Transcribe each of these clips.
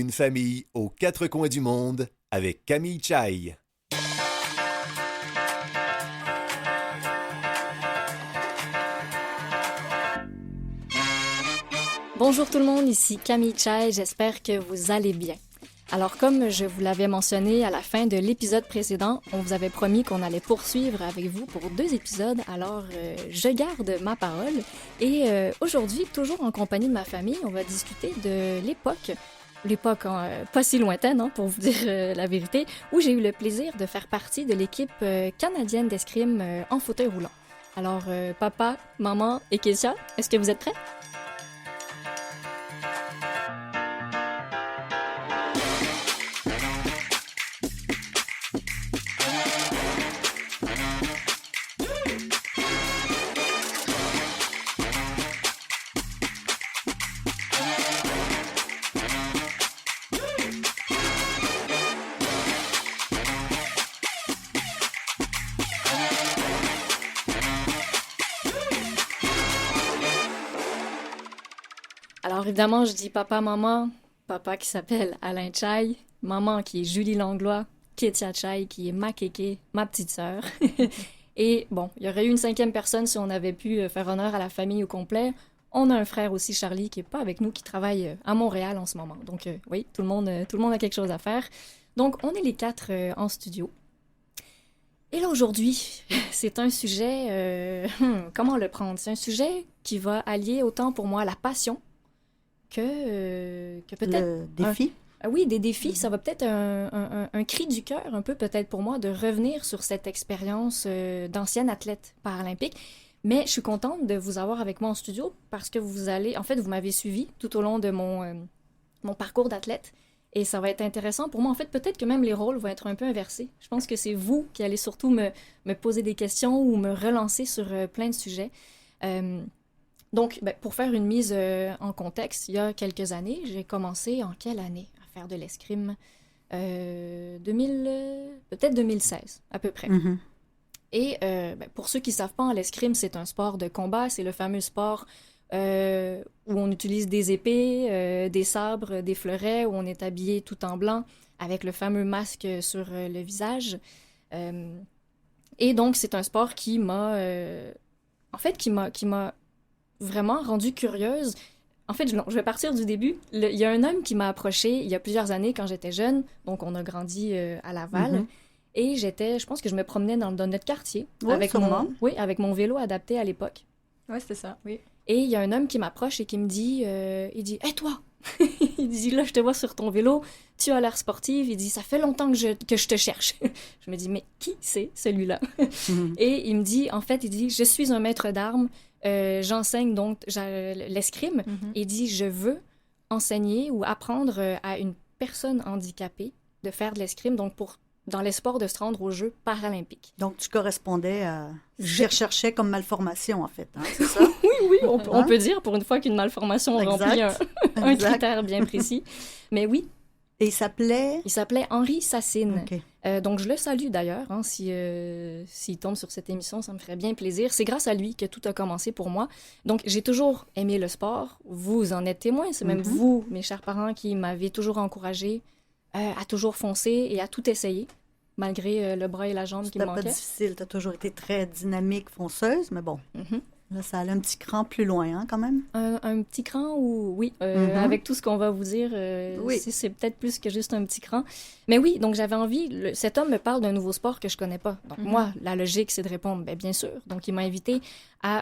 Une famille aux quatre coins du monde avec Camille Chai. Bonjour tout le monde, ici Camille Chai, j'espère que vous allez bien. Alors comme je vous l'avais mentionné à la fin de l'épisode précédent, on vous avait promis qu'on allait poursuivre avec vous pour 2 épisodes, alors je garde ma parole. Et aujourd'hui, toujours en compagnie de ma famille, on va discuter de l'époque pas si lointaine, pour vous dire la vérité, où j'ai eu le plaisir de faire partie de l'équipe canadienne d'escrime en fauteuil roulant. Alors papa, maman et Kessia, est-ce que vous êtes prêts? Alors évidemment, je dis papa, maman, papa qui s'appelle Alain Chai, maman qui est Julie Langlois, Kétia Chai qui est ma kéké, ma petite sœur. Et bon, il y aurait eu une 5e personne si on avait pu faire honneur à la famille au complet. On a un frère aussi, Charlie, qui est pas avec nous, qui travaille à Montréal en ce moment. Donc oui, tout le monde a quelque chose à faire. Donc on est les 4 en studio. Et là aujourd'hui, c'est un sujet, comment le prendre? C'est un sujet qui va allier autant pour moi la passion que peut-être... Le défi? Oui, des défis. Ça va peut-être un cri du cœur, un peu peut-être pour moi, de revenir sur cette expérience d'ancienne athlète paralympique. Mais je suis contente de vous avoir avec moi en studio parce que vous m'avez suivi tout au long de mon parcours d'athlète. Et ça va être intéressant pour moi. En fait, peut-être que même les rôles vont être un peu inversés. Je pense que c'est vous qui allez surtout me poser des questions ou me relancer sur plein de sujets. Donc, pour faire une mise en contexte, il y a quelques années, j'ai commencé en quelle année à faire de l'escrime? Peut-être 2016, à peu près. Mm-hmm. Et pour ceux qui ne savent pas, l'escrime, c'est un sport de combat. C'est le fameux sport où on utilise des épées, des sabres, des fleurets, où on est habillé tout en blanc avec le fameux masque sur le visage. Et donc, c'est un sport qui m'a vraiment rendue curieuse. En fait, je vais partir du début. Il y a un homme qui m'a approchée il y a plusieurs années quand j'étais jeune. Donc, on a grandi à Laval. Mm-hmm. Et je pense que je me promenais dans notre quartier avec mon vélo adapté à l'époque. Oui, c'était ça, oui. Et il y a un homme qui m'approche et qui me dit, il dit « Hey, toi! » Il dit « Là, je te vois sur ton vélo, tu as l'air sportive. » Il dit « Ça fait longtemps que je te cherche. » Je me dis « Mais qui c'est, celui-là? » Et il me dit, en fait, il dit « Je suis un maître d'armes. J'enseigne donc l'escrime. » Il dit « Je veux enseigner ou apprendre à une personne handicapée de faire de l'escrime, donc dans l'espoir de se rendre aux Jeux paralympiques. » Donc, tu correspondais à... Je recherchais comme malformation, en fait, c'est ça? Oui, on peut dire, pour une fois qu'une malformation remplit un critère bien précis. Mais oui. Et il s'appelait? Il s'appelait Henri Sassine. Okay. Donc, je le salue d'ailleurs. S'il tombe sur cette émission, ça me ferait bien plaisir. C'est grâce à lui que tout a commencé pour moi. Donc, j'ai toujours aimé le sport. Vous en êtes témoin. C'est même vous, mes chers parents, qui m'avez toujours encouragé à toujours foncer et à tout essayer, malgré le bras et la jambe qui me manquaient. C'était pas difficile. Tu as toujours été très dynamique, fonceuse, mais bon... Là, ça allait un petit cran plus loin, quand même. Un petit cran, oui. Avec tout ce qu'on va vous dire, oui. C'est peut-être plus que juste un petit cran. Mais oui, donc j'avais envie... Cet homme me parle d'un nouveau sport que je connais pas. Donc moi, la logique, c'est de répondre, bien sûr. Donc il m'a invité à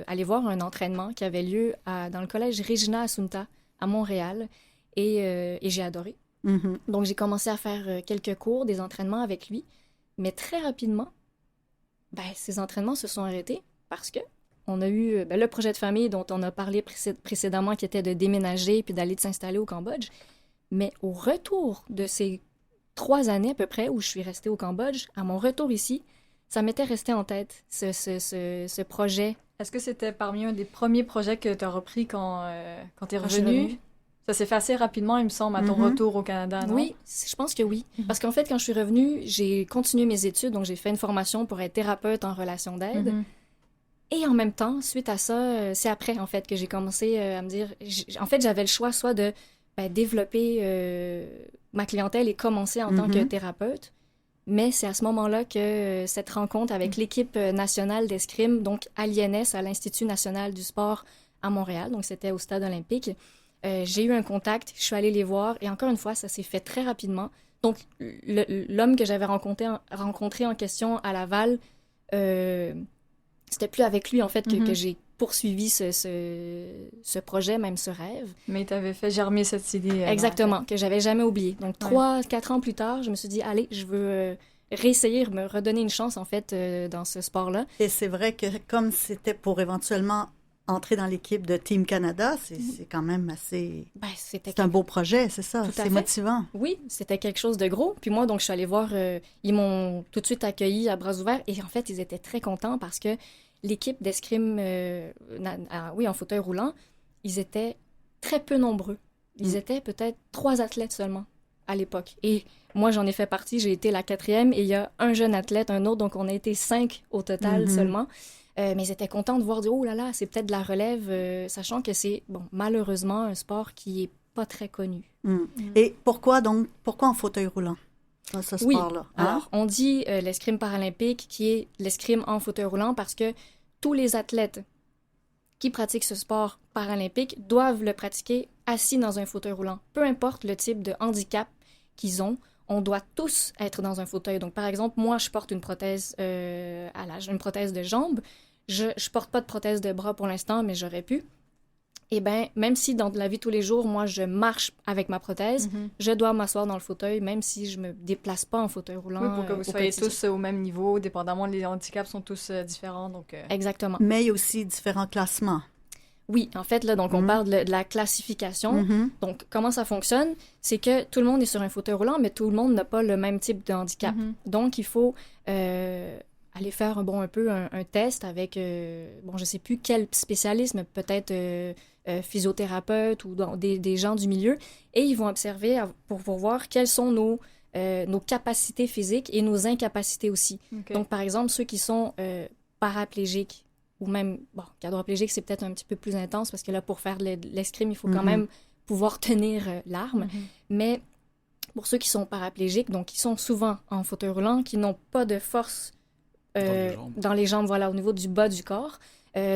aller voir un entraînement qui avait lieu dans le collège Regina Assunta à Montréal. Et j'ai adoré. Donc j'ai commencé à faire quelques cours, des entraînements avec lui. Mais très rapidement, ces entraînements se sont arrêtés parce que on a eu le projet de famille dont on a parlé précédemment qui était de déménager puis d'aller s'installer au Cambodge. Mais au retour de ces 3 années à peu près où je suis restée au Cambodge, à mon retour ici, ça m'était resté en tête, ce projet. Est-ce que c'était parmi un des premiers projets que tu as repris quand tu es revenue? Ça s'est fait assez rapidement, il me semble, à ton retour au Canada, non? Oui, je pense que oui. Parce qu'en fait, quand je suis revenue, j'ai continué mes études, donc j'ai fait une formation pour être thérapeute en relation d'aide. Et en même temps, suite à ça, c'est après, en fait, que j'ai commencé à me dire... En fait, j'avais le choix soit de développer ma clientèle et commencer en tant que thérapeute. Mais c'est à ce moment-là que cette rencontre avec l'équipe nationale d'escrime, donc à l'INS, à l'Institut national du sport à Montréal, donc c'était au Stade olympique, j'ai eu un contact, je suis allée les voir, et encore une fois, ça s'est fait très rapidement. Donc, l'homme que j'avais rencontré en question à Laval, c'était plus avec lui, en fait, que j'ai poursuivi ce projet, même ce rêve. Mais tu avais fait germer cette idée. Exactement, que j'avais jamais oublié. Donc, 3-4 ans plus tard, je me suis dit, allez, je veux réessayer, me redonner une chance, en fait, dans ce sport-là. Et c'est vrai que comme c'était pour éventuellement entrer dans l'équipe de Team Canada, c'est quand même assez... c'est un beau projet, c'est ça, c'est motivant. Oui, c'était quelque chose de gros. Puis moi, donc, je suis allée voir, ils m'ont tout de suite accueilli à bras ouverts, et en fait, ils étaient très contents parce que l'équipe d'escrime, en fauteuil roulant, ils étaient très peu nombreux. Ils étaient peut-être 3 athlètes seulement à l'époque. Et moi, j'en ai fait partie, j'ai été la 4e, et il y a un jeune athlète, un autre, donc on a été 5 au total seulement. Mais ils étaient contents de voir, oh là là, c'est peut-être de la relève, sachant que c'est, malheureusement, un sport qui est pas très connu. Et pourquoi en fauteuil roulant, dans ce sport-là? Alors, on dit l'escrime paralympique, qui est l'escrime en fauteuil roulant, parce que tous les athlètes qui pratiquent ce sport paralympique doivent le pratiquer assis dans un fauteuil roulant. Peu importe le type de handicap qu'ils ont, on doit tous être dans un fauteuil. Donc, par exemple, moi, je porte une prothèse à l'âge, une prothèse de jambe. Je porte pas de prothèse de bras pour l'instant, mais j'aurais pu. Eh bien, même si dans la vie de tous les jours, moi, je marche avec ma prothèse, je dois m'asseoir dans le fauteuil, même si je me déplace pas en fauteuil roulant. Oui, pour que vous soyez tous au même niveau, dépendamment, les handicaps sont tous différents. Donc, Exactement. Mais il y a aussi différents classements. Oui, en fait, là, donc on parle de la classification. Donc, comment ça fonctionne? C'est que tout le monde est sur un fauteuil roulant, mais tout le monde n'a pas le même type de handicap. Donc, il faut aller faire un peu un test avec, je sais plus quel spécialiste, mais peut-être physiothérapeute ou des gens du milieu, et ils vont observer pour voir quelles sont nos capacités physiques et nos incapacités aussi. Okay. Donc, par exemple, ceux qui sont paraplégiques, ou même, quadriplégique, c'est peut-être un petit peu plus intense parce que là, pour faire de l'escrime, il faut quand même pouvoir tenir l'arme. Mais pour ceux qui sont paraplégiques, donc qui sont souvent en fauteuil roulant, qui n'ont pas de force dans les jambes, voilà, au niveau du bas du corps,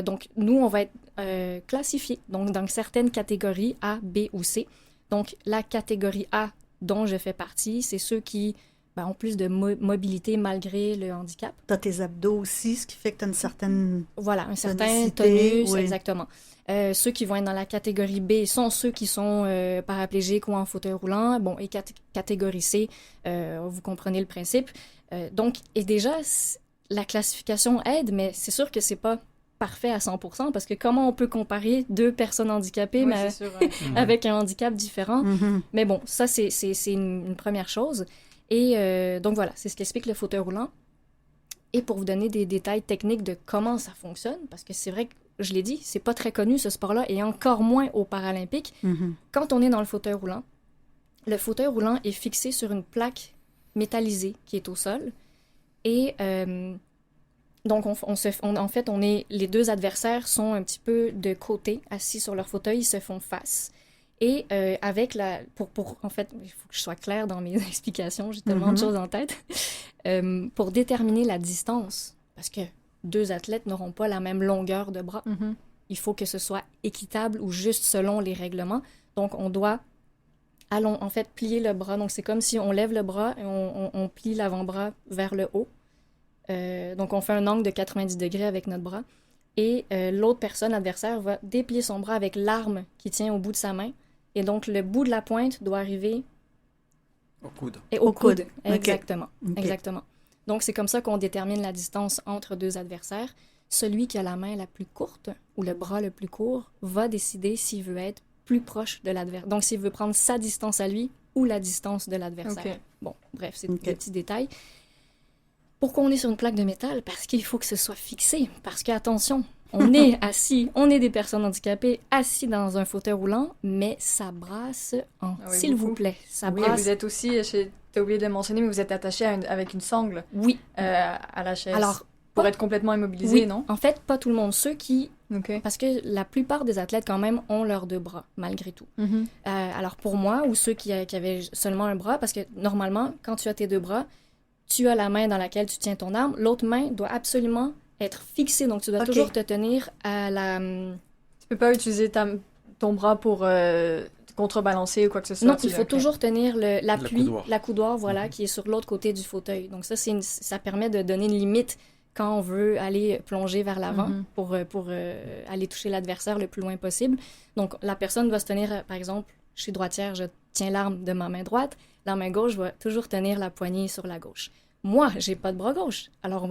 donc nous, on va être classifiés donc, dans certaines catégories A, B ou C. Donc, la catégorie A dont je fais partie, c'est ceux qui ont plus de mobilité malgré le handicap. Tu as tes abdos aussi, ce qui fait que tu as une certaine... Voilà, un certain tonus, exactement. Ceux qui vont être dans la catégorie B sont ceux qui sont paraplégiques ou en fauteuil roulant. Bon, et catégorie C, vous comprenez le principe. Donc, et déjà, la classification aide, mais c'est sûr que c'est pas parfait à 100%, parce que comment on peut comparer 2 personnes handicapées mais avec un handicap différent? Mais bon, ça, c'est une première chose. Et donc voilà, c'est ce qu'explique le fauteuil roulant. Et pour vous donner des détails techniques de comment ça fonctionne, parce que c'est vrai que, je l'ai dit, c'est pas très connu ce sport-là, et encore moins aux Paralympiques. Quand on est dans le fauteuil roulant est fixé sur une plaque métallisée qui est au sol. Et donc, en fait, les 2 adversaires sont un petit peu de côté, assis sur leur fauteuil, ils se font face. Et en fait, il faut que je sois claire dans mes explications, j'ai tellement de choses en tête. Pour déterminer la distance, parce que 2 athlètes n'auront pas la même longueur de bras, il faut que ce soit équitable ou juste selon les règlements. Donc, on doit, en fait, plier le bras. Donc, c'est comme si on lève le bras et on plie l'avant-bras vers le haut. Donc, on fait un angle de 90 degrés avec notre bras. Et l'autre personne, adversaire, va déplier son bras avec l'arme qui tient au bout de sa main. Et donc, le bout de la pointe doit arriver... Au coude. Et au coude, Okay. exactement. Okay. Exactement. Donc, c'est comme ça qu'on détermine la distance entre 2 adversaires. Celui qui a la main la plus courte ou le bras le plus court va décider s'il veut être plus proche de l'adversaire. Donc, s'il veut prendre sa distance à lui ou la distance de l'adversaire. Okay. Bon, bref, c'est des petits détails. Pourquoi on est sur une plaque de métal? Parce qu'il faut que ce soit fixé. Parce que, attention, on est assis, on est des personnes handicapées assis dans un fauteuil roulant, mais ça brasse s'il vous plaît. Ça brasse. Et vous êtes aussi, t'as oublié de le mentionner, mais vous êtes attaché avec une sangle. Oui. À la chaise. Alors, Pour être complètement immobilisé, oui, non? En fait, pas tout le monde. Ceux qui... Okay. Parce que la plupart des athlètes, quand même, ont leurs 2 bras, malgré tout. Alors, pour moi, ou ceux qui avaient seulement un bras, parce que normalement, quand tu as tes 2 bras, tu as la main dans laquelle tu tiens ton arme. L'autre main doit absolument être fixée. Donc, tu dois toujours te tenir à la... Tu peux pas utiliser ton bras pour contrebalancer ou quoi que ce soit. Non, il faut toujours tenir l'appui, la coudoir, voilà, qui est sur l'autre côté du fauteuil. Donc, ça permet de donner une limite quand on veut aller plonger vers l'avant pour aller toucher l'adversaire le plus loin possible. Donc, la personne doit se tenir, par exemple, je suis droitière, je tiens l'arme de ma main droite. La main gauche va toujours tenir la poignée sur la gauche. Moi, j'ai pas de bras gauche. Alors,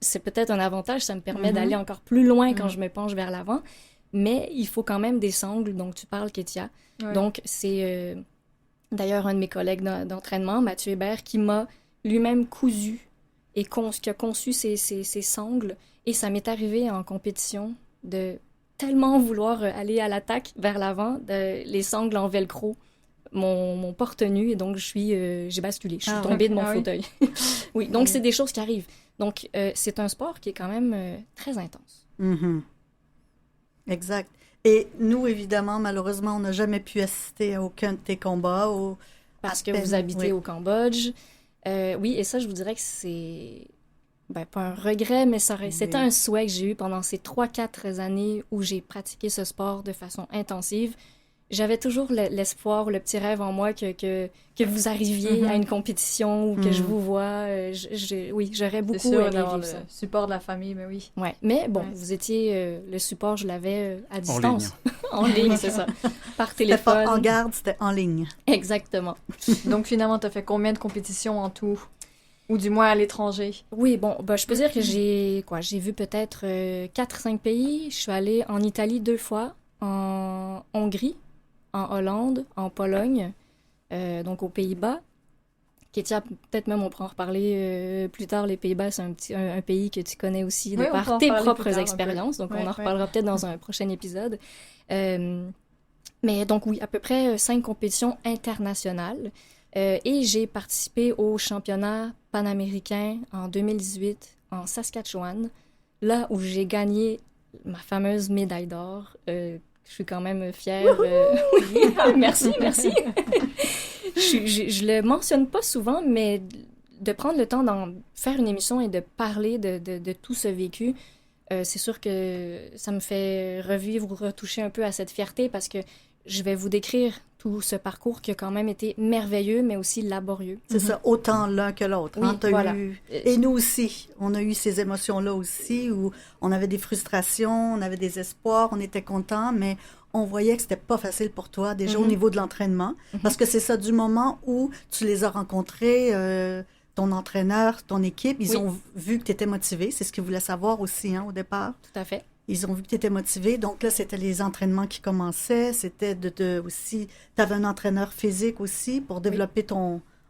c'est peut-être un avantage, ça me permet d'aller encore plus loin quand je me penche vers l'avant. Mais il faut quand même des sangles, donc tu parles, Kétia. Ouais. Donc, c'est d'ailleurs un de mes collègues d'entraînement, Mathieu Hébert, qui m'a lui-même cousu et qui a conçu ces sangles. Et ça m'est arrivé en compétition de tellement vouloir aller à l'attaque vers l'avant, les sangles en velcro m'ont pas retenue et donc j'ai basculé. Je suis tombée de mon fauteuil. Oui, donc c'est des choses qui arrivent. Donc, c'est un sport qui est quand même très intense. Exact. Et nous, évidemment, malheureusement, on n'a jamais pu assister à aucun de tes combats. Parce que vous habitez au Cambodge. Oui, et ça, je vous dirais que c'est... pas un regret, mais c'était un souhait que j'ai eu pendant ces 3-4 années où j'ai pratiqué ce sport de façon intensive. J'avais toujours l'espoir, le petit rêve en moi que vous arriviez à une compétition ou que je vous vois. Oui, j'aurais beaucoup aimé vivre ça. Le support de la famille, mais oui. Ouais, mais bon, vous étiez... le support, je l'avais à distance. En ligne, c'est ça. Par téléphone. C'était pas en garde, c'était en ligne. Exactement. Donc, finalement, tu as fait combien de compétitions en tout? Ou du moins à l'étranger? Oui, bon, je peux dire que j'ai vu peut-être 4-5 pays. Je suis allée en Italie 2 fois, en Hongrie, en Hollande, en Pologne, donc aux Pays-Bas. Kétia, peut-être même on pourra en reparler plus tard. Les Pays-Bas, c'est un pays que tu connais aussi de par tes propres expériences. Donc, on en reparlera peut-être dans un prochain épisode. Mais donc, oui, à peu près 5 compétitions internationales. Et j'ai participé au championnat panaméricain en 2018 en Saskatchewan, là où j'ai gagné ma fameuse médaille d'or. Je suis quand même fière. Oui, merci. Je le mentionne pas souvent, mais de prendre le temps d'en faire une émission et de parler de tout ce vécu, c'est sûr que ça me fait revivre ou retoucher un peu à cette fierté parce que je vais vous décrire tout ce parcours qui a quand même été merveilleux, mais aussi laborieux. C'est ça, autant l'un que l'autre. Oui, voilà. Et nous aussi, on a eu ces émotions-là aussi, où on avait des frustrations, on avait des espoirs, on était contents, mais on voyait que c'était pas facile pour toi, déjà au niveau de l'entraînement, parce que c'est ça, du moment où tu les as rencontrés, ton entraîneur, ton équipe, ils ont vu que tu étais motivé, c'est ce qu'ils voulaient savoir aussi au départ. Tout à fait. Ils ont vu que tu étais motivé. Donc là, c'était les entraînements qui commençaient. C'était aussi... Tu avais un entraîneur physique aussi pour développer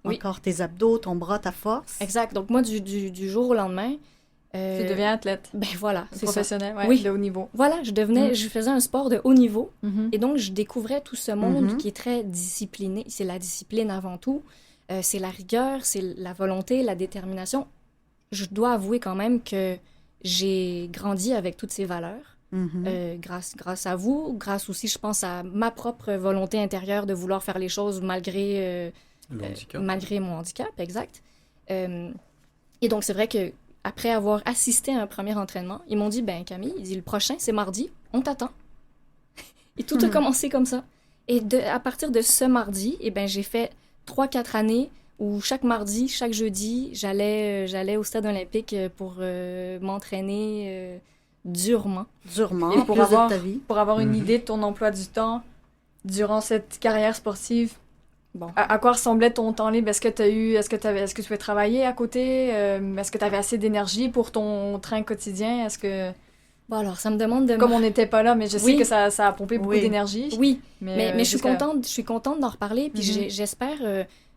encore tes abdos, ton bras, ta force. Exact. Donc moi, du jour au lendemain... Tu deviens athlète. Voilà, c'est professionnel, ça. De haut niveau. Voilà, je faisais un sport de haut niveau. Et donc, je découvrais tout ce monde qui est très discipliné. C'est la discipline avant tout. C'est la rigueur, c'est la volonté, la détermination. Je dois avouer quand même que j'ai grandi avec toutes ces valeurs, grâce à vous, grâce aussi, je pense, à ma propre volonté intérieure de vouloir faire les choses malgré mon handicap, exact. Et donc, c'est vrai que après avoir assisté à un premier entraînement, ils m'ont dit, Camille, le prochain, c'est mardi, on t'attend. Et tout a commencé comme ça. Et à partir de ce mardi, j'ai fait 3-4 années où chaque mardi, chaque jeudi, j'allais au stade olympique pour m'entraîner durement. Durement, et pour avoir une idée de ton emploi du temps durant cette carrière sportive. Bon. À quoi ressemblait ton temps libre? Est-ce que tu pouvais travailler à côté? Est-ce que tu avais assez d'énergie pour ton train quotidien? Bon, alors, ça me demande de... Comme on n'était pas là, mais je sais que ça a pompé beaucoup d'énergie. Oui, mais je suis contente d'en reparler, puis j'espère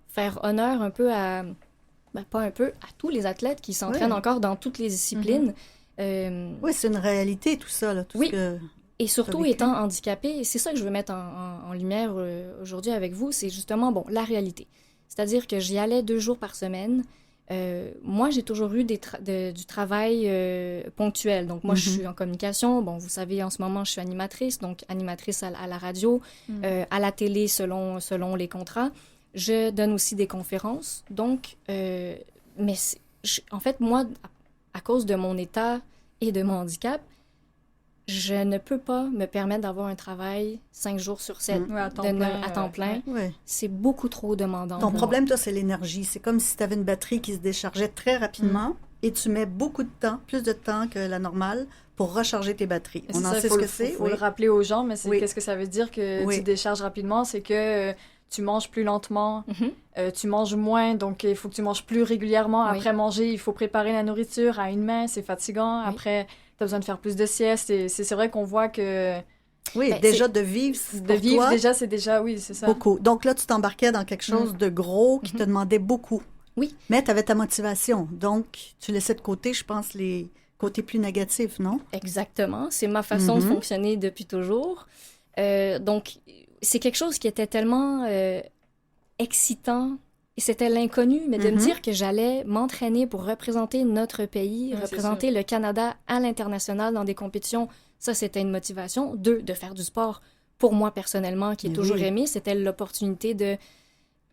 faire honneur un peu à tous les athlètes qui s'entraînent encore dans toutes les disciplines. Oui, c'est une réalité, tout ça, là, tout ce que... Et surtout, étant handicapée, c'est ça que je veux mettre en lumière aujourd'hui avec vous, c'est justement, la réalité. C'est-à-dire que j'y allais 2 jours par semaine. Moi, j'ai toujours eu du travail ponctuel. Donc, moi, je suis en communication. Bon, vous savez, en ce moment, je suis animatrice, donc animatrice à la radio, à la télé selon les contrats. Je donne aussi des conférences. Donc, mais en fait, moi, à cause de mon état et de mon handicap, je ne peux pas me permettre d'avoir un travail 5 jours sur 7 à temps plein. Ouais. C'est beaucoup trop demandant. Ton problème, toi, c'est l'énergie. C'est comme si tu avais une batterie qui se déchargeait très rapidement et tu mets beaucoup de temps, plus de temps que la normale, pour recharger tes batteries. On en sait ce que c'est. Il faut le rappeler aux gens, mais qu'est-ce que ça veut dire que tu décharges rapidement? C'est que tu manges plus lentement, tu manges moins, donc il faut que tu manges plus régulièrement. Après manger, il faut préparer la nourriture à une main, c'est fatigant. Après, tu as besoin de faire plus de siestes. Et c'est vrai qu'on voit que... Oui, déjà de vivre toi, déjà, c'est déjà... Oui, c'est ça. Beaucoup. Donc là, tu t'embarquais dans quelque chose de gros qui te demandait beaucoup. Oui. Mais tu avais ta motivation. Donc, tu laissais de côté, je pense, les côtés plus négatifs, non? Exactement. C'est ma façon de fonctionner depuis toujours. Donc, c'est quelque chose qui était tellement excitant. Et c'était l'inconnu, mais de me dire que j'allais m'entraîner pour représenter notre pays, représenter le Canada à l'international dans des compétitions, ça, c'était une motivation. 2, de faire du sport pour moi personnellement, qui est toujours aimé. C'était l'opportunité de...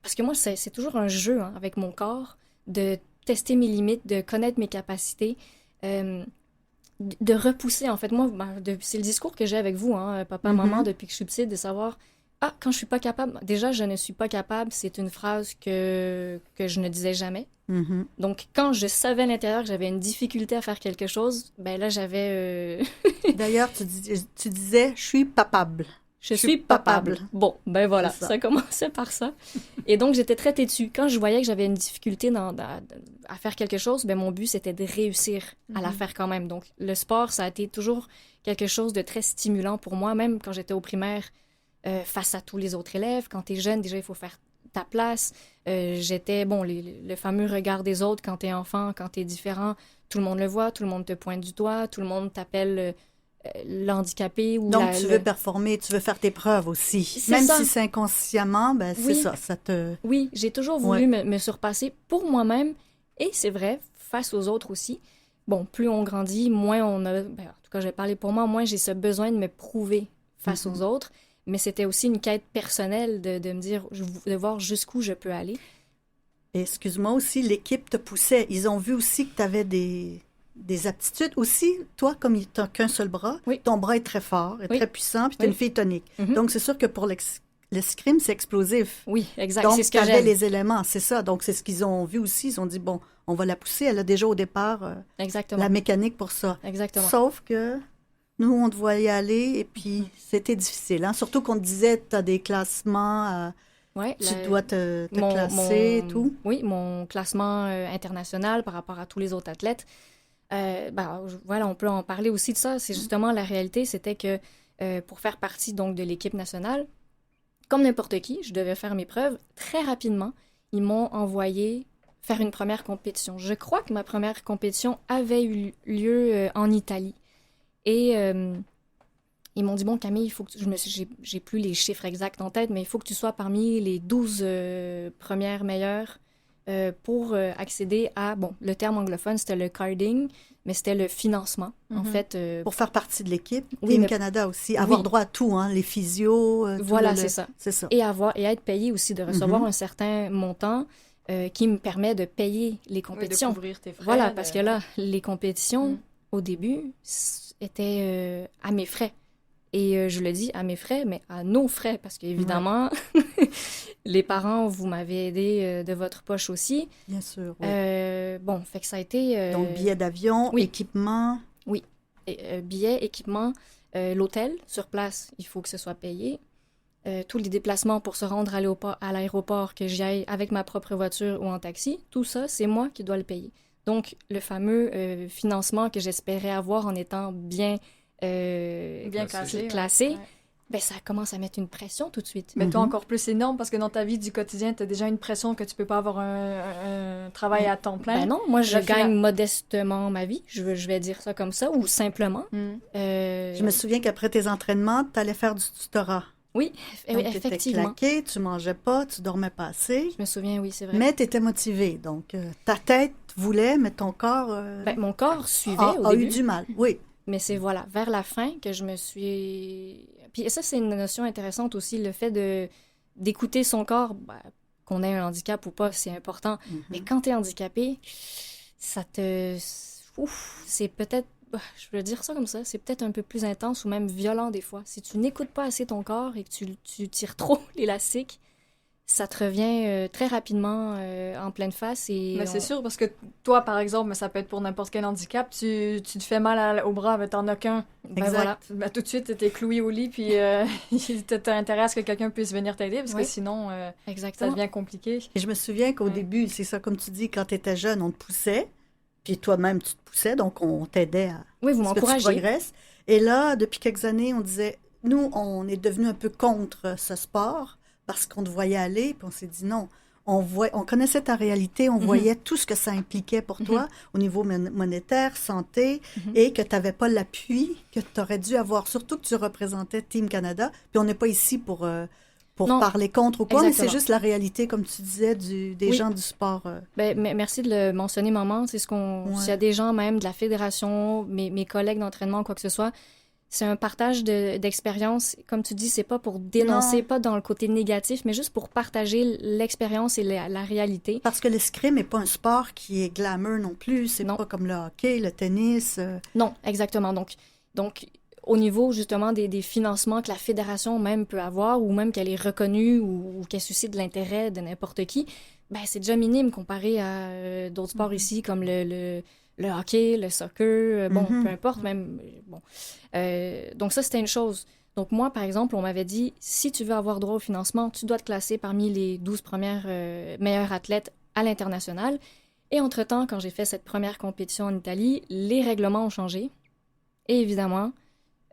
Parce que moi, c'est toujours un jeu avec mon corps, de tester mes limites, de connaître mes capacités, de repousser. En fait, moi, c'est le discours que j'ai avec vous, papa, maman, depuis que je suis petite, de savoir... Ah, quand je suis pas capable, déjà, je ne suis pas capable, c'est une phrase que je ne disais jamais. Donc, quand je savais à l'intérieur que j'avais une difficulté à faire quelque chose, ben là, j'avais... D'ailleurs, tu disais « je suis papable ». Je suis papable. Bon, ben voilà, ça commençait par ça. Et donc, j'étais très têtue. Quand je voyais que j'avais une difficulté à faire quelque chose, ben mon but, c'était de réussir à la faire quand même. Donc, le sport, ça a été toujours quelque chose de très stimulant pour moi, même quand j'étais au primaire. Face à tous les autres élèves. Quand t'es jeune, déjà, il faut faire ta place. J'étais, le fameux regard des autres quand t'es enfant, quand t'es différent. Tout le monde le voit, tout le monde te pointe du doigt, tout le monde t'appelle l'handicapé. Donc, tu veux performer, tu veux faire tes preuves aussi. Même si c'est inconsciemment, c'est ça te... Oui, j'ai toujours voulu me surpasser pour moi-même. Et c'est vrai, face aux autres aussi. Bon, plus on grandit, moins on a... en tout cas, je vais parler pour moi, moins j'ai ce besoin de me prouver face aux autres. Mais c'était aussi une quête personnelle de me dire, de voir jusqu'où je peux aller. Et excuse-moi aussi, l'équipe te poussait. Ils ont vu aussi que tu avais des aptitudes. Aussi, toi, comme tu n'as qu'un seul bras, ton bras est très fort, très puissant, puis tu es une fille tonique. Donc, c'est sûr que pour l'escrime, c'est explosif. Oui, exact. Donc, c'est ce que tu avais les éléments, c'est ça. Donc, c'est ce qu'ils ont vu aussi. Ils ont dit, bon, on va la pousser. Elle a déjà au départ la mécanique pour ça. Exactement. Sauf que... Nous, on te voyait aller et puis c'était difficile. Surtout qu'on te disait tu as des classements, tu dois te classer et tout. Oui, mon classement international par rapport à tous les autres athlètes. On peut en parler aussi de ça. C'est justement la réalité, c'était que pour faire partie donc de l'équipe nationale, comme n'importe qui, je devais faire mes preuves. Très rapidement, ils m'ont envoyé faire une première compétition. Je crois que ma première compétition avait eu lieu en Italie. Et ils m'ont dit, bon, Camille, il faut que j'ai plus les chiffres exacts en tête, mais il faut que tu sois parmi les 12 premières meilleures pour accéder à, le terme anglophone, c'était le carding, mais c'était le financement, en fait. Pour faire partie de l'équipe. Team Canada aussi, avoir droit à tout, les physios. Voilà, c'est ça. C'est ça. Et être payé aussi, de recevoir un certain montant qui me permet de payer les compétitions. De couvrir tes frais. Voilà, parce que là, les compétitions, au début, étaient à mes frais. Et je le dis à mes frais, mais à nos frais, parce qu'évidemment, les parents, vous m'avez aidé de votre poche aussi. Bien sûr, oui. Fait que ça a été... Donc, billets d'avion, équipement. Oui, billets, équipement, l'hôtel, sur place, il faut que ce soit payé. Tous les déplacements pour se rendre à l'aéroport, que j'y aille avec ma propre voiture ou en taxi, tout ça, c'est moi qui dois le payer. Donc, le fameux financement que j'espérais avoir en étant bien classé, ça commence à mettre une pression tout de suite. Mais toi, encore plus énorme, parce que dans ta vie du quotidien, tu as déjà une pression que tu peux pas avoir un travail à temps plein. Ben non, moi, je gagne modestement ma vie, je vais dire ça comme ça, ou simplement. Je me souviens qu'après tes entraînements, tu allais faire du tutorat. Oui, Donc, t'étais effectivement. claqué, tu mangeais pas, tu dormais pas assez, Je me souviens, oui, c'est vrai. mais tu étais motivé. Donc, ta tête voulait, mais ton corps Ben, mon corps suivait au a eu début, du mal. Oui. mais c'est voilà, vers la fin que je me suis... Puis ça, c'est une notion intéressante aussi, le fait d'écouter son corps, ben, qu'on ait un handicap ou pas, c'est important. Mais quand tu es handicapé, ça te... Ouf, c'est peut-être... Je veux dire ça comme ça, c'est peut-être un peu plus intense ou même violent des fois. Si tu n'écoutes pas assez ton corps et que tu tires trop l'élastique, ça te revient très rapidement en pleine face. Mais c'est sûr, parce que toi, par exemple, mais ça peut être pour n'importe quel handicap, tu te fais mal au bras, mais t'en as qu'un. Ben Exact. voilà. Ben, tout de suite, t'es cloué au lit, puis t'as intérêt à ce que quelqu'un puisse venir t'aider, parce que Oui. sinon, ça Exactement. devient compliqué. Et je me souviens qu'au Ouais. début, c'est ça, comme tu dis, quand tu étais jeune, on te poussait, puis toi-même, tu te poussais, donc on t'aidait à Oui, vous ce que tu m'encouragez. progresses. Et là, depuis quelques années, on disait, nous, on est devenu un peu contre ce sport parce qu'on te voyait aller, puis on s'est dit non. On connaissait ta réalité, on voyait tout ce que ça impliquait pour toi au niveau monétaire, santé, et que tu n'avais pas l'appui que tu aurais dû avoir, surtout que tu représentais Team Canada. Puis on n'est pas ici pour Non, parler contre ou quoi, mais c'est exactement. juste la réalité, comme tu disais, des Oui. gens du sport. Ben, merci de le mentionner, maman. C'est ce qu'on. Ouais. S'il y a des gens même de la fédération, mes collègues d'entraînement, quoi que ce soit, c'est un partage d'expérience. Comme tu dis, c'est pas pour dénoncer, Non. pas dans le côté négatif, mais juste pour partager l'expérience et la réalité. Parce que l'escrime n'est pas un sport qui est glamour non plus. C'est Non. pas comme le hockey, le tennis. Non, exactement. Donc au niveau justement des financements que la fédération même peut avoir, ou même qu'elle est reconnue ou qu'elle suscite de l'intérêt de n'importe qui, ben c'est déjà minime comparé à d'autres sports ici comme le hockey, le soccer, bon, peu importe, même, bon. Donc ça, c'était une chose. Donc moi, par exemple, on m'avait dit, si tu veux avoir droit au financement, tu dois te classer parmi les 12 premières meilleures athlètes à l'international. Et entre-temps, quand j'ai fait cette première compétition en Italie, les règlements ont changé. Et évidemment,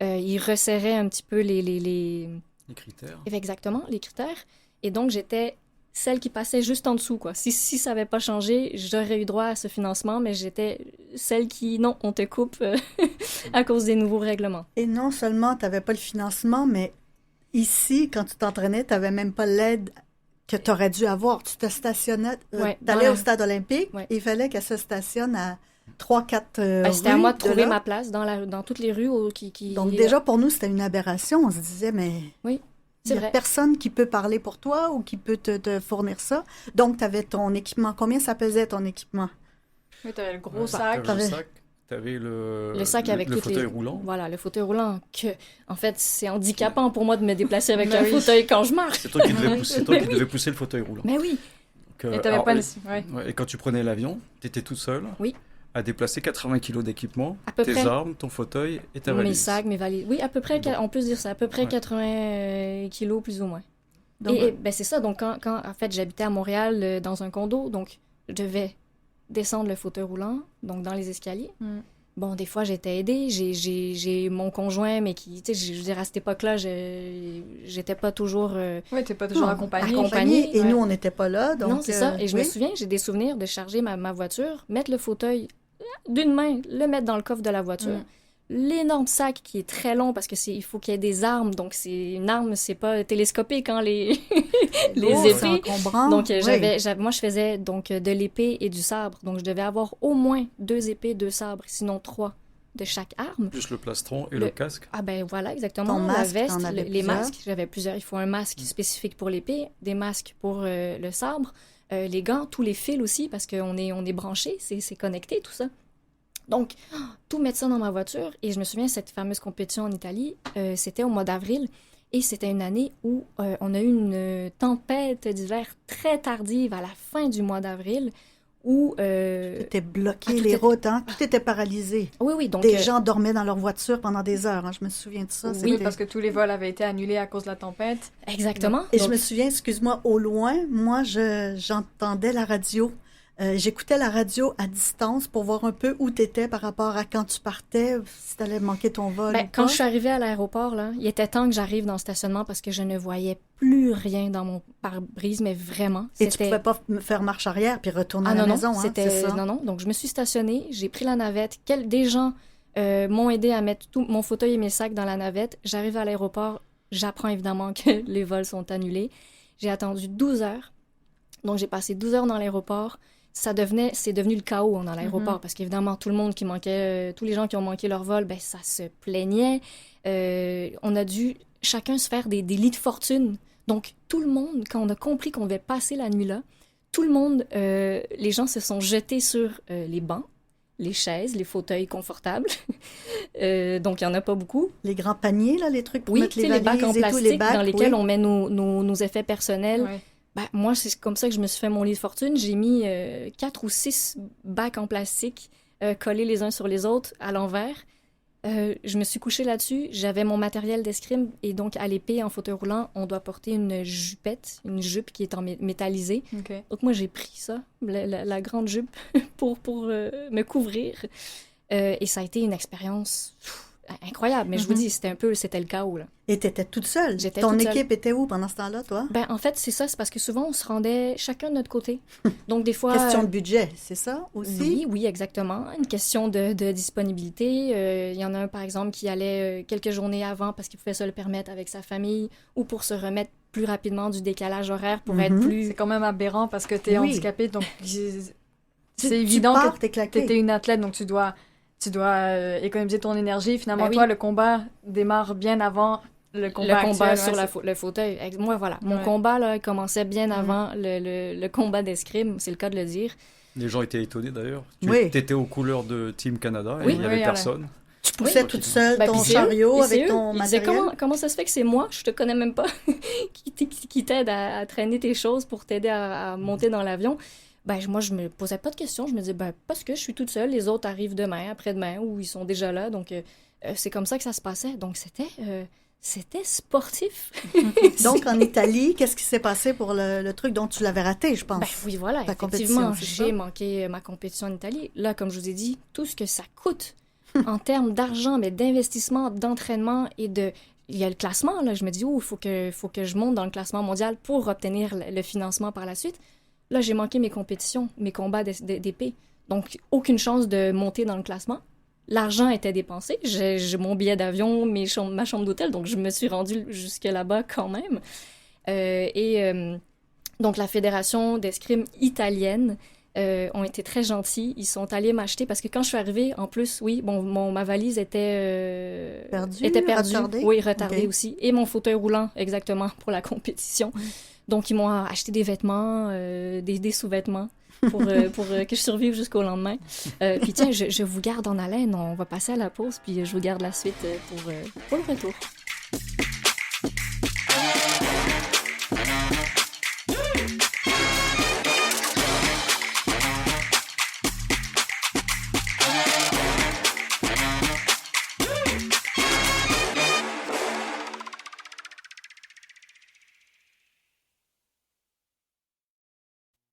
ils resserraient un petit peu Les critères. exactement, les critères. Et donc, j'étais celle qui passait juste en dessous, quoi. Si ça n'avait pas changé, j'aurais eu droit à ce financement, mais j'étais celle qui, non, on te coupe à cause des nouveaux règlements. Et non seulement tu n'avais pas le financement, mais ici, quand tu t'entraînais, tu n'avais même pas l'aide que tu aurais dû avoir. Tu te stationnais, Ouais, tu allais dans au stade olympique, Ouais. et il fallait qu'elle se stationne à 3-4 Ben, c'était à rues moi de trouver là. ma place dans toutes les rues qui... Donc déjà, pour nous, c'était une aberration. On se disait, mais Oui, il c'est n'y a vrai. personne qui peut parler pour toi ou qui peut te fournir ça. Donc, tu avais ton équipement. Combien ça pesait, ton équipement? Oui, t'avais le gros Ouais, sac. T'avais le T'avais- sac, t'avais le Le sac avec le toutes fauteuil les... roulant. Voilà, le fauteuil roulant. En fait, c'est handicapant pour moi de me déplacer avec Ben un oui. fauteuil quand je marche. C'est toi qui devais pousser, c'est toi Mais qui oui. devais pousser le fauteuil roulant. Mais oui, Donc, Et t'avais alors, pas... et, Ouais. ouais, et quand tu prenais l'avion, t'étais toute seule Oui. à déplacer 80 kilos d'équipement, À peu tes près. armes, ton fauteuil et ta mes valise. sacs, mes valises. Oui, à peu près, Bon. on peut se dire ça, à peu près Ouais. 80 kilos plus ou moins. Donc, Et ben, c'est ça, donc quand en fait j'habitais à Montréal dans un condo, donc je devais descendre le fauteuil roulant, donc dans les escaliers. Mm. Bon, des fois j'étais aidée, j'ai mon conjoint, mais qui, tu sais, je veux dire, à cette époque-là, j'étais pas toujours... Ouais, t'es pas toujours non, accompagné. accompagné. Et Ouais. nous, on n'était pas là. Donc, non, c'est ça, et je me oui. souviens, j'ai des souvenirs de charger ma voiture, mettre le fauteuil d'une main, le mettre dans le coffre de la voiture. Mm. L'énorme sac qui est très long parce que il faut qu'il y ait des armes, donc c'est une arme, c'est pas télescopique, hein, les les Lourd, c'est épées. encombrant. Donc Oui. moi je faisais donc de l'épée et du sabre, donc je devais avoir au moins 2 épées, 2 sabres, sinon 3 de chaque arme. Plus le plastron et Le- le casque. Ah ben voilà, exactement. Ton La masque, veste, t'en avais les plusieurs? masques, j'avais plusieurs. Il faut un masque spécifique pour l'épée, des masques pour le sabre, les gants, tous les fils aussi, parce qu'on est branchés, c'est connecté, tout ça. Donc, tout mettre ça dans ma voiture. Et je me souviens, cette fameuse compétition en Italie, c'était au mois d'avril. Et c'était une année où on a eu une tempête d'hiver très tardive à la fin du mois d'avril, où... C'était bloqué, Ah, tout les était- routes, hein? Tout était paralysé. Oui, donc... Des gens dormaient dans leur voiture pendant des heures, hein, je me souviens de ça. Oui, Oui, c'était- parce que tous les vols avaient été annulés à cause de la tempête. Exactement. Et Donc, je me souviens, excuse-moi, au loin, moi, j'entendais la radio. J'écoutais la radio à distance pour voir un peu où tu étais par rapport à quand tu partais, si tu allais manquer ton vol ben, ou quand pas. je suis arrivée à l'aéroport, là, il était temps que j'arrive dans le stationnement parce que je ne voyais plus rien dans mon pare-brise, mais vraiment. Et tu pouvais pas me faire marche arrière puis retourner Ah à la non, maison, non, hein, c'était... c'est ça? Non, non. Donc, je me suis stationnée, j'ai pris la navette. Des gens m'ont aidé à mettre tout mon fauteuil et mes sacs dans la navette. J'arrive à l'aéroport, j'apprends évidemment que les vols sont annulés. J'ai attendu 12 heures. Donc, j'ai passé 12 heures dans l'aéroport. C'est devenu le chaos dans l'aéroport parce qu'évidemment, tous les gens qui ont manqué leur vol, ben, ça se plaignait. On a dû chacun se faire des lits de fortune. Donc, tout le monde, quand on a compris qu'on devait passer la nuit là, tout le monde, les gens se sont jetés sur les bancs, les chaises, les fauteuils confortables. Donc, il n'y en a pas beaucoup. Les grands paniers, là, les trucs pour Oui, mettre les bacs en plastique les bacs, dans lesquels on met nos effets personnels. Ouais. Ben, moi, c'est comme ça que je me suis fait mon lit de fortune. J'ai mis 4 ou 6 bacs en plastique collés les uns sur les autres à l'envers. Je me suis couchée là-dessus. J'avais mon matériel d'escrime et donc à l'épée, en fauteuil roulant, on doit porter une jupette, une jupe qui est en métallisée. OK. Donc moi, j'ai pris ça, la grande jupe, pour me couvrir. Et ça a été une expérience incroyable. Mais je vous dis, c'était le chaos, là. Et tu étais toute seule. J'étais Ton toute seule. équipe était où pendant ce temps-là, toi? Ben, en fait, c'est ça. C'est parce que souvent, on se rendait chacun de notre côté. Donc, des fois... Question de budget, c'est ça aussi? Oui, exactement. Une question de disponibilité. Il y en a un, par exemple, qui allait quelques journées avant parce qu'il pouvait se le permettre avec sa famille ou pour se remettre plus rapidement du décalage horaire pour être plus... C'est quand même aberrant parce que t'es Oui. handicapé, donc c'est Tu évident pars, que t'es claqué. t'étais une athlète, donc tu dois économiser ton énergie. Finalement, Ben oui. toi, le combat démarre bien avant le combat actuel, sur ouais, le fauteuil. Moi, voilà. Mon Ouais. combat, là, commençait bien avant le combat d'escrime, c'est le cas de le dire. Les gens étaient étonnés d'ailleurs. Oui. Tu étais aux couleurs de Team Canada et Oui. il n'y avait Oui, personne. Tu poussais Oui. toute seule Ben, ton puis c'est chariot eux, avec c'est ton eux. Ils disaient, matériel? comment ça se fait que c'est moi, je te connais même pas, qui t'aide à traîner tes choses pour t'aider à monter dans l'avion? Ben, moi, je me posais pas de questions. Je me disais, ben, parce que je suis toute seule, les autres arrivent demain, après-demain, ou ils sont déjà là. Donc, c'est comme ça que ça se passait. Donc, c'était sportif. Donc, en Italie, qu'est-ce qui s'est passé pour le truc dont tu l'avais raté, je pense? Ben oui, voilà, Ta effectivement, compétition, c'est ça? j'ai manqué ma compétition en Italie. Là, comme je vous ai dit, tout ce que ça coûte en termes d'argent, mais d'investissement, d'entraînement et de... Il y a le classement, là. Je me dis, il faut que je monte dans le classement mondial pour obtenir le financement par la suite. Là, j'ai manqué mes compétitions, mes combats d'épée. Donc, aucune chance de monter dans le classement. L'argent était dépensé. J'ai mon billet d'avion, ma chambre d'hôtel, donc je me suis rendue jusque là-bas quand même. Donc, la fédération d'escrime italienne ont été très gentils. Ils sont allés m'acheter parce que quand je suis arrivée, en plus, oui, ma valise était Perdue, retardée? Oui, retardée Ok. aussi. Et mon fauteuil roulant, exactement, pour la compétition. Donc, ils m'ont acheté des vêtements, des sous-vêtements pour que je survive jusqu'au lendemain. Puis tiens, je vous garde en haleine. On va passer à la pause, puis je vous garde la suite pour le retour.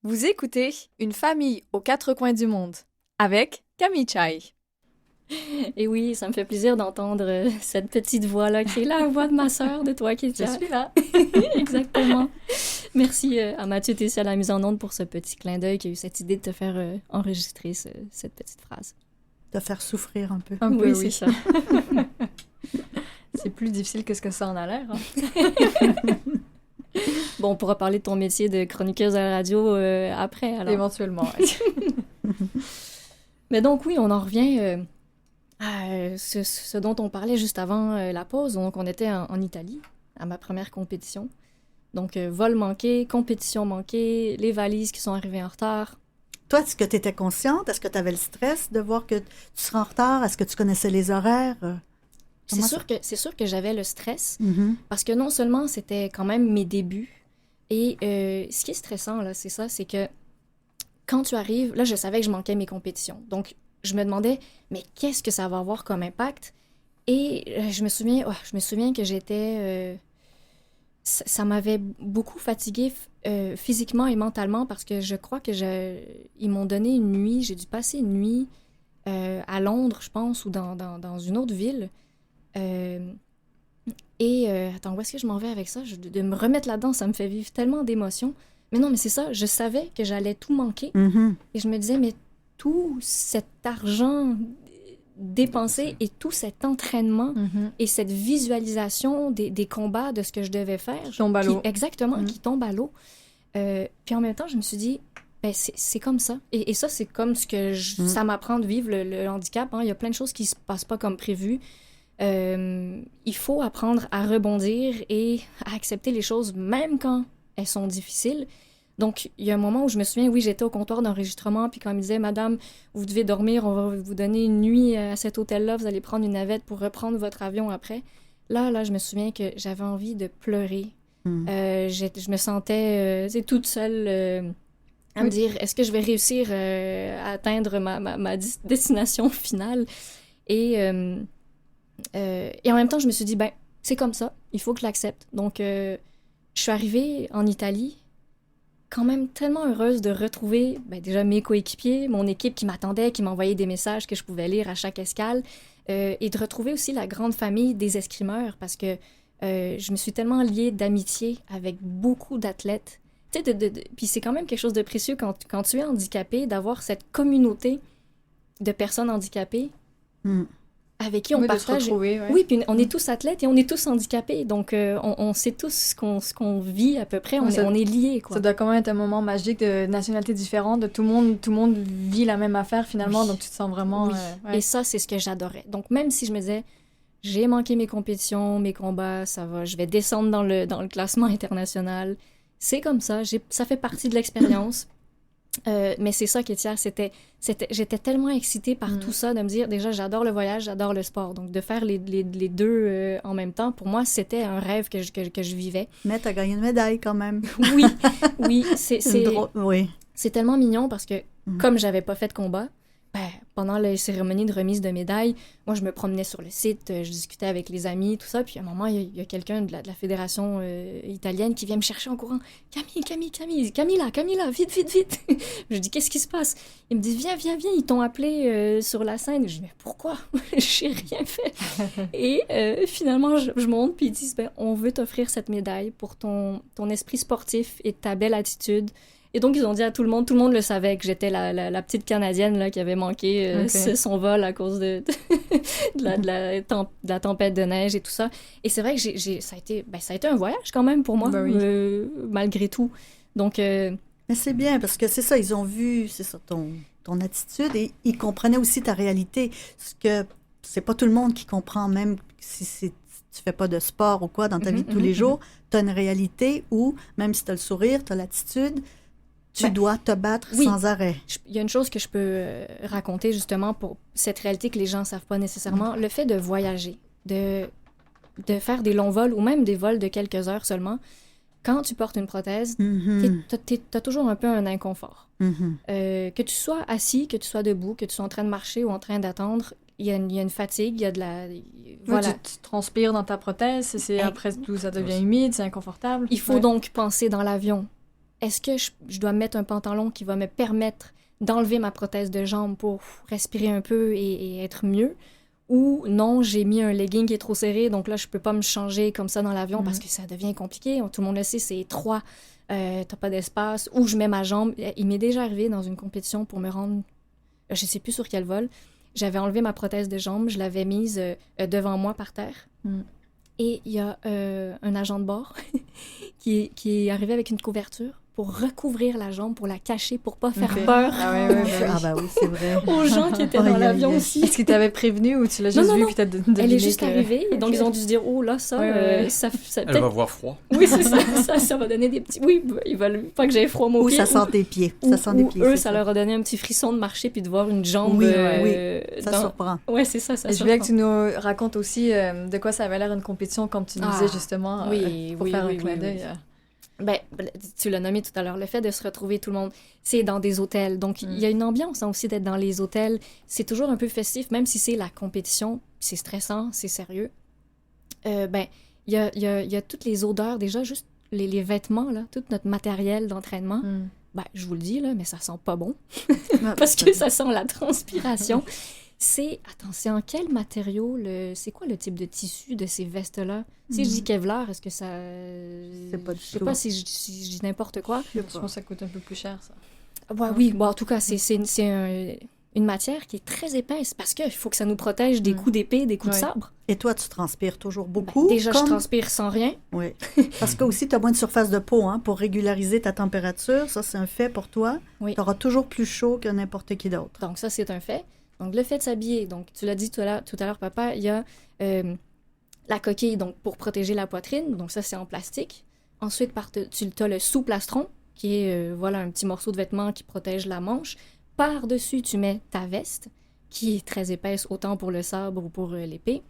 Vous écoutez Une famille aux quatre coins du monde avec Camille Chai. Et oui, ça me fait plaisir d'entendre cette petite voix-là qui est la voix de ma sœur, de toi qui Je suis là. Exactement. Merci à Mathieu Tessier à la mise en onde pour ce petit clin d'œil qui a eu cette idée de te faire enregistrer cette petite phrase. De faire souffrir un peu. Un peu, oui, oui. c'est ça. C'est plus difficile que ce que ça en a l'air. Hein. Bon, on pourra parler de ton métier de chroniqueuse à la radio après, alors. Éventuellement. Ouais. Mais donc, oui, on en revient à ce dont on parlait juste avant la pause. Donc, on était en Italie, à ma première compétition. Donc, vol manqué, compétition manquée, les valises qui sont arrivées en retard. Toi, est-ce que tu étais consciente? Est-ce que tu avais le stress de voir que tu serais en retard? Est-ce que tu connaissais les horaires? C'est sûr que j'avais le stress, Mhm. parce que non seulement c'était quand même mes débuts, et ce qui est stressant, là, c'est ça, c'est que quand tu arrives, là, je savais que je manquais mes compétitions. Donc, je me demandais, mais qu'est-ce que ça va avoir comme impact? Et je me souviens que j'étais... ça m'avait beaucoup fatiguée physiquement et mentalement parce que je crois que ils m'ont donné une nuit, j'ai dû passer une nuit à Londres, je pense, ou dans une autre ville. Attends, où est-ce que je m'en vais avec ça? De me remettre là-dedans, ça me fait vivre tellement d'émotions. Mais non, mais c'est ça, je savais que j'allais tout manquer. Mhm. Et je me disais, mais tout cet argent dépenser et tout cet entraînement et cette visualisation des combats, de ce que je devais faire. Qui tombe à l'eau. Exactement, qui tombe à l'eau. Puis en même temps, je me suis dit, ben c'est comme ça. Et ça, c'est comme ce que ça m'apprend de vivre le handicap. Hein. Il y a plein de choses qui se passent pas comme prévu. Il faut apprendre à rebondir et à accepter les choses, même quand elles sont difficiles. Donc, il y a un moment où je me souviens, oui, j'étais au comptoir d'enregistrement, puis quand il me disait, Madame, vous devez dormir, on va vous donner une nuit à cet hôtel-là, vous allez prendre une navette pour reprendre votre avion après. Là, je me souviens que j'avais envie de pleurer. Je me sentais toute seule à me dire, est-ce que je vais réussir à atteindre ma destination finale? Et en même temps, je me suis dit, ben, c'est comme ça, il faut que je l'accepte. Donc, je suis arrivée en Italie, quand même tellement heureuse de retrouver déjà mes coéquipiers, mon équipe qui m'attendait, qui m'envoyait des messages que je pouvais lire à chaque escale, et de retrouver aussi la grande famille des escrimeurs, parce que je me suis tellement liée d'amitié avec beaucoup d'athlètes. Tu sais, puis c'est quand même quelque chose de précieux quand tu es handicapé, d'avoir cette communauté de personnes handicapées avec qui on partage. De se retrouver, ouais. Oui, puis on est tous athlètes et on est tous handicapés, donc on sait tous ce qu'on vit à peu près, on est liés, quoi. Ça doit quand même être un moment magique de nationalités différentes, de tout le monde vit la même affaire finalement, donc tu te sens vraiment... Oui. Et ça, c'est ce que j'adorais. Donc même si je me disais, j'ai manqué mes compétitions, mes combats, ça va, je vais descendre dans le classement international, c'est comme ça, ça fait partie de l'expérience. Mais c'est ça, Kétia, j'étais tellement excitée par tout ça, de me dire, déjà, j'adore le voyage, j'adore le sport. Donc, de faire les deux en même temps, pour moi, c'était un rêve que je vivais. Mais t'as gagné une médaille quand même. Oui, c'est tellement mignon parce que, comme j'avais pas fait de combat, pendant les cérémonies de remise de médailles, moi, je me promenais sur le site, je discutais avec les amis, tout ça, puis à un moment, il y a quelqu'un de la fédération italienne qui vient me chercher en courant. Camilla, vite. Je dis, qu'est-ce qui se passe? Il me dit, viens, ils t'ont appelé sur la scène. Je dis, mais pourquoi? J'ai rien fait. Et finalement, je monte, puis ils disent, on veut t'offrir cette médaille pour ton esprit sportif et ta belle attitude. Et donc, ils ont dit à tout le monde le savait, que j'étais la petite Canadienne là, qui avait manqué son vol à cause de la tempête de neige et tout ça. Et c'est vrai que ça a été un voyage quand même pour moi, malgré tout. Donc, mais c'est bien, parce que c'est ça, ils ont vu, c'est ça, ton attitude, et ils comprenaient aussi ta réalité. Ce que c'est pas tout le monde qui comprend, même si tu fais pas de sport ou quoi dans ta vie de tous les jours, tu as une réalité où, même si tu as le sourire, tu as l'attitude, tu dois te battre sans arrêt. Il y a une chose que je peux raconter justement pour cette réalité que les gens ne savent pas nécessairement. Le fait de voyager, de faire des longs vols ou même des vols de quelques heures seulement, quand tu portes une prothèse, t'as toujours un peu un inconfort. Que tu sois assis, que tu sois debout, que tu sois en train de marcher ou en train d'attendre, il y a une fatigue, il y a de la... Voilà. Tu transpires dans ta prothèse, après tout ça devient humide, c'est inconfortable. Il faut donc penser dans l'avion. Est-ce que je dois mettre un pantalon qui va me permettre d'enlever ma prothèse de jambe pour respirer un peu et être mieux? Ou non, j'ai mis un legging qui est trop serré, donc là, je peux pas me changer comme ça dans l'avion parce que ça devient compliqué. Tout le monde le sait, c'est étroit, t'as pas d'espace. Ou je mets ma jambe. Il m'est déjà arrivé dans une compétition pour me rendre... Je sais plus sur quel vol. J'avais enlevé ma prothèse de jambe, je l'avais mise devant moi par terre. Et il y a un agent de bord qui est arrivé avec une couverture pour recouvrir la jambe, pour la cacher, pour pas faire peur. Oui, c'est vrai. Aux gens qui étaient dans l'avion aussi. Est-ce qu'ils t'avaient prévenu ou tu l'as juste vu puis t'as deviné? Elle est juste arrivée, et donc ils ont dû se dire, oh là, ça elle va avoir froid. Oui, c'est ça va donner des petits... Oui, ils veulent pas que j'aie froid aux pieds. Ou ça sent tes pieds. Eux, ça leur a donné un petit frisson de marcher puis de voir une jambe... ça surprend. Oui, c'est ça surprend. Je voulais que tu nous racontes aussi de quoi ça avait l'air une compétition, comme tu nous disais justement, pour faire un clin d'œil. Tu l'as nommé tout à l'heure, le fait de se retrouver tout le monde, c'est dans des hôtels. Donc, il y a une ambiance aussi d'être dans les hôtels. C'est toujours un peu festif, même si c'est la compétition, c'est stressant, c'est sérieux. Il y a toutes les odeurs, déjà, juste les vêtements, là, tout notre matériel d'entraînement. Je vous le dis, là, mais ça sent pas bon. Parce que ça sent la transpiration. C'est en quel matériau, c'est quoi le type de tissu de ces vestes-là? Si je dis Kevlar, est-ce que ça... C'est pas du tout. Je sais pas si je dis n'importe quoi. Je pense que ça coûte un peu plus cher, ça. Oui, en tout cas, c'est une matière qui est très épaisse parce qu'il faut que ça nous protège des coups d'épée, des coups de sabre. Et toi, tu transpires toujours beaucoup? Déjà, je transpire sans rien. Oui. Parce que aussi, tu as moins de surface de peau pour régulariser ta température. Ça, c'est un fait pour toi. Oui. Tu auras toujours plus chaud que n'importe qui d'autre. Donc, ça, c'est un fait. Donc, le fait de s'habiller, donc tu l'as dit tout à l'heure, papa, il y a la coquille donc pour protéger la poitrine. Donc, ça, c'est en plastique. Ensuite, tu as le sous-plastron, qui est un petit morceau de vêtement qui protège la manche. Par-dessus, tu mets ta veste, qui est très épaisse, autant pour le sabre ou pour l'épée.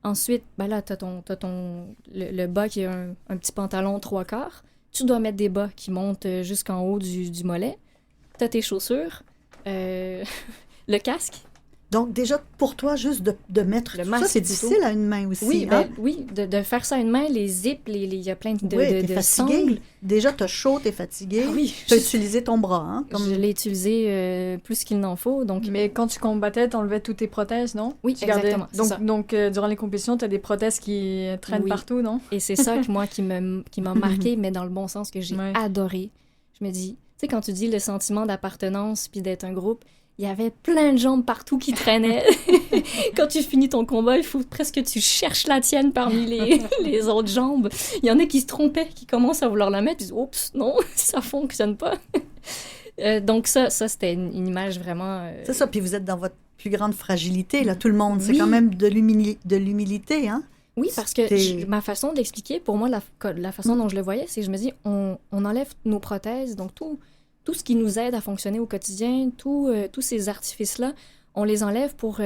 Ensuite, là, t'as le bas qui est un petit pantalon 3/4. Tu dois mettre des bas qui montent jusqu'en haut du mollet. T'as tes chaussures, le casque. Donc, déjà, pour toi, juste de mettre tout ça, c'est difficile à une main aussi. Oui, oui, de faire ça à une main, les zips, il y a plein de t'es fatigué. sangles. Déjà, t'as chaud, t'es fatigué. Ah oui. Tu as utilisé ton bras, Je l'ai utilisé plus qu'il n'en faut. Donc... Mais quand tu combattais, t'enlevais toutes tes prothèses, non? Oui, exactement. Donc durant les compétitions, t'as des prothèses qui traînent partout, non? Et c'est ça qui m'a marqué, mais dans le bon sens, que j'ai adoré. Je me dis, tu sais, quand tu dis le sentiment d'appartenance puis d'être un groupe, il y avait plein de jambes partout qui traînaient. Quand tu finis ton combat, il faut presque que tu cherches la tienne parmi les autres jambes. Il y en a qui se trompaient, qui commencent à vouloir la mettre, ils disent « Oups, non, ça fonctionne pas. » Donc ça c'était une image vraiment... C'est ça, puis vous êtes dans votre plus grande fragilité, là, tout le monde. C'est quand même de l'humilité, hein? Oui, parce que ma façon d'expliquer, pour moi, la façon dont je le voyais, c'est que je me dis, on enlève nos prothèses, donc tout ce qui nous aide à fonctionner au quotidien, tous ces artifices-là, on les enlève pour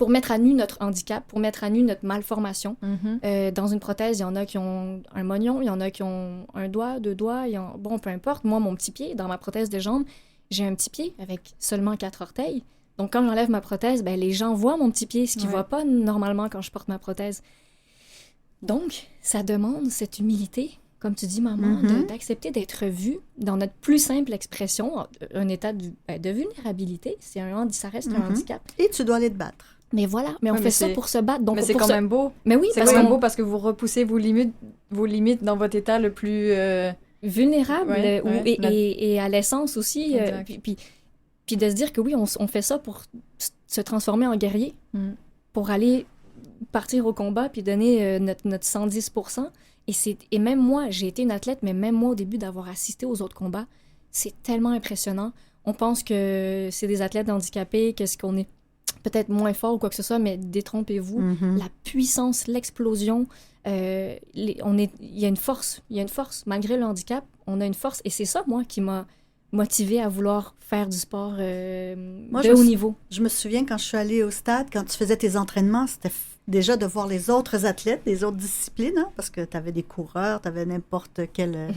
mettre à nu notre handicap, pour mettre à nu notre malformation. Dans une prothèse, il y en a qui ont un moignon, il y en a qui ont un doigt, 2 doigts, bon, peu importe. Moi, mon petit pied, dans ma prothèse de jambe, j'ai un petit pied avec seulement 4 orteils. Donc, quand j'enlève ma prothèse, les gens voient mon petit pied, ce qu'ils ne voient pas normalement quand je porte ma prothèse. Donc, ça demande cette humilité, comme tu dis, maman, d'accepter d'être vue dans notre plus simple expression, un état de vulnérabilité. Ça reste un handicap. Et tu dois aller te battre. Mais voilà, on fait ça pour se battre. Donc mais c'est quand même beau. Mais oui, c'est quand même beau parce que vous repoussez vos limites dans votre état le plus... vulnérable et à l'essence aussi. Puis de se dire que oui, on fait ça pour se transformer en guerrier, pour aller partir au combat puis donner notre 110%. Et même moi, j'ai été une athlète, mais même moi, au début, d'avoir assisté aux autres combats, c'est tellement impressionnant. On pense que c'est des athlètes handicapés, qu'est-ce qu'on est peut-être moins fort ou quoi que ce soit, mais détrompez-vous. La puissance, l'explosion, il y a une force. Malgré le handicap, on a une force. Et c'est ça, moi, qui m'a motivée à vouloir faire du sport de haut niveau. Je me souviens, quand je suis allée au stade, quand tu faisais tes entraînements, c'était déjà de voir les autres athlètes, des autres disciplines, hein, parce que tu avais des coureurs, tu avais n'importe quel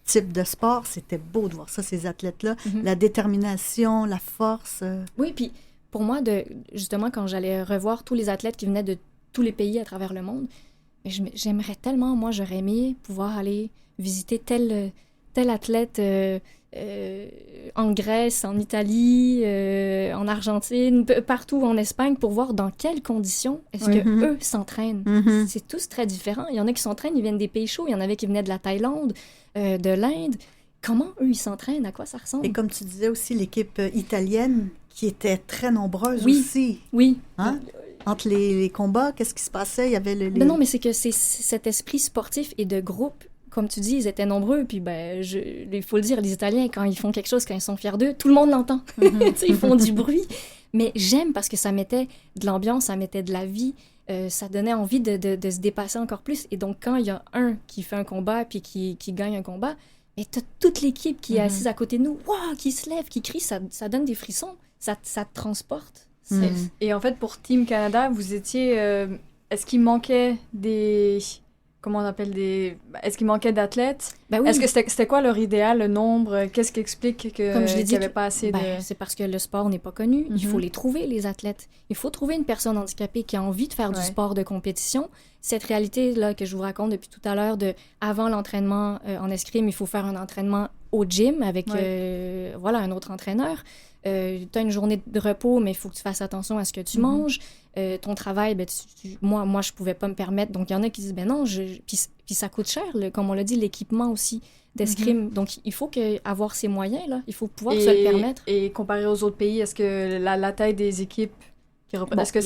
type de sport. C'était beau de voir ça, ces athlètes-là. La détermination, la force. Oui, puis pour moi, justement, quand j'allais revoir tous les athlètes qui venaient de tous les pays à travers le monde, j'aimerais tellement, moi, j'aurais aimé pouvoir aller visiter tel athlète en Grèce, en Italie, en Argentine, partout en Espagne, pour voir dans quelles conditions est-ce que eux s'entraînent. C'est tous très différents. Il y en a qui s'entraînent, ils viennent des pays chauds, il y en avait qui venaient de la Thaïlande, de l'Inde. Comment eux, ils s'entraînent? À quoi ça ressemble? Et comme tu disais aussi, l'équipe italienne, qui était très nombreuse aussi. Oui. Hein? Entre les combats, qu'est-ce qui se passait? Il y avait Non, mais c'est que c'est cet esprit sportif et de groupe. Comme tu dis, ils étaient nombreux, puis il faut le dire, les Italiens, quand ils font quelque chose, quand ils sont fiers d'eux, tout le monde l'entend. Ils font du bruit. Mais j'aime parce que ça mettait de l'ambiance, ça mettait de la vie, ça donnait envie de se dépasser encore plus. Et donc, quand il y a un qui fait un combat, puis qui gagne un combat, et t'as toute l'équipe qui est assise à côté de nous, wow, qui se lève, qui crie, ça donne des frissons, ça te transporte. Et en fait, pour Team Canada, vous étiez... est-ce qu'il manquait des... Comment on appelle des... Est-ce qu'il manquait d'athlètes? Oui. Est-ce que c'était quoi leur idéal, le nombre? Qu'est-ce qui explique qu'il n'y avait pas assez de... C'est parce que le sport n'est pas connu. Il faut les trouver, les athlètes. Il faut trouver une personne handicapée qui a envie de faire du sport de compétition. Cette réalité-là que je vous raconte depuis tout à l'heure, avant l'entraînement en escrime, il faut faire un entraînement au gym avec un autre entraîneur. Tu as une journée de repos, mais il faut que tu fasses attention à ce que tu manges. ton travail, ben, moi, je pouvais pas me permettre. Donc, il y en a qui disent, ben non, puis ça coûte cher, comme on l'a dit, l'équipement aussi d'escrime. Donc, il faut avoir ces moyens, là. Il faut pouvoir se le permettre. Et comparé aux autres pays, est-ce que la taille des équipes... est-ce que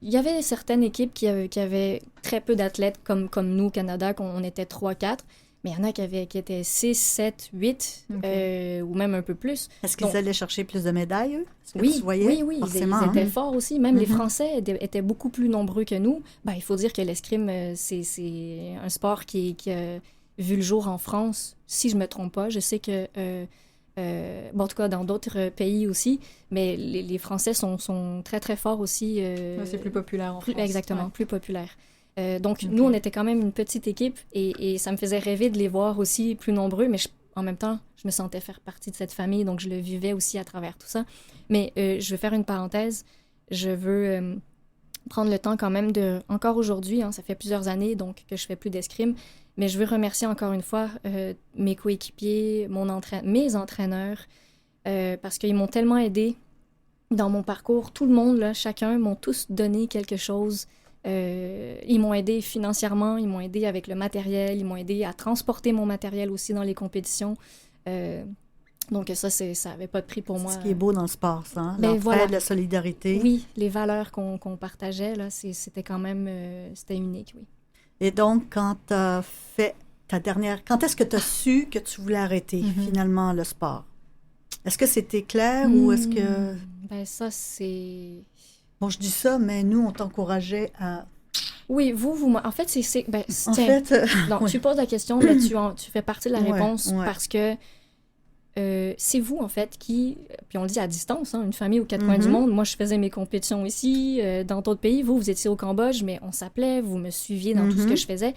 il y avait certaines équipes qui avaient très peu d'athlètes, comme nous au Canada, qu'on était 3-4. Mais il y en a qui étaient 6, 7, 8, ou même un peu plus. Est-ce qu'ils allaient chercher plus de médailles, eux? Oui, ils étaient forts aussi. Même les Français étaient beaucoup plus nombreux que nous. Ben, il faut dire que l'escrime, c'est un sport qui a vu le jour en France, si je ne me trompe pas. Je sais que, en tout cas, dans d'autres pays aussi, mais les Français sont très, très forts aussi. C'est plus populaire en France. Exactement, plus populaire. Donc, nous, on était quand même une petite équipe et ça me faisait rêver de les voir aussi plus nombreux, mais en même temps, je me sentais faire partie de cette famille, donc je le vivais aussi à travers tout ça. Mais je veux faire une parenthèse. Je veux prendre le temps quand même encore aujourd'hui, ça fait plusieurs années donc que je fais plus d'escrime, mais je veux remercier encore une fois mes coéquipiers, mes entraîneurs, parce qu'ils m'ont tellement aidé dans mon parcours. Tout le monde, là, chacun, m'ont tous donné quelque chose. Ils m'ont aidé financièrement, ils m'ont aidé avec le matériel, ils m'ont aidé à transporter mon matériel aussi dans les compétitions. Donc ça n'avait pas de prix pour moi. Ce qui est beau dans le sport, ça, hein? Ben, L'entraide, la solidarité. Oui, les valeurs qu'on partageait, là, c'était quand même c'était unique, oui. Et donc, quand tu as fait ta dernière... Quand est-ce que tu as su que tu voulais arrêter, finalement, le sport? Est-ce que c'était clair ou est-ce que... Ben ça, c'est... Bon, je dis ça, mais nous, on t'encourageait à... Oui, en fait, c'est en fait... non, oui. tu poses la question, mais tu fais partie de la réponse parce que c'est vous, en fait, qui... Puis on le dit à distance, une famille aux quatre coins du monde. Moi, je faisais mes compétitions ici, dans d'autres pays. Vous étiez au Cambodge, mais on s'appelait, vous me suiviez dans tout ce que je faisais.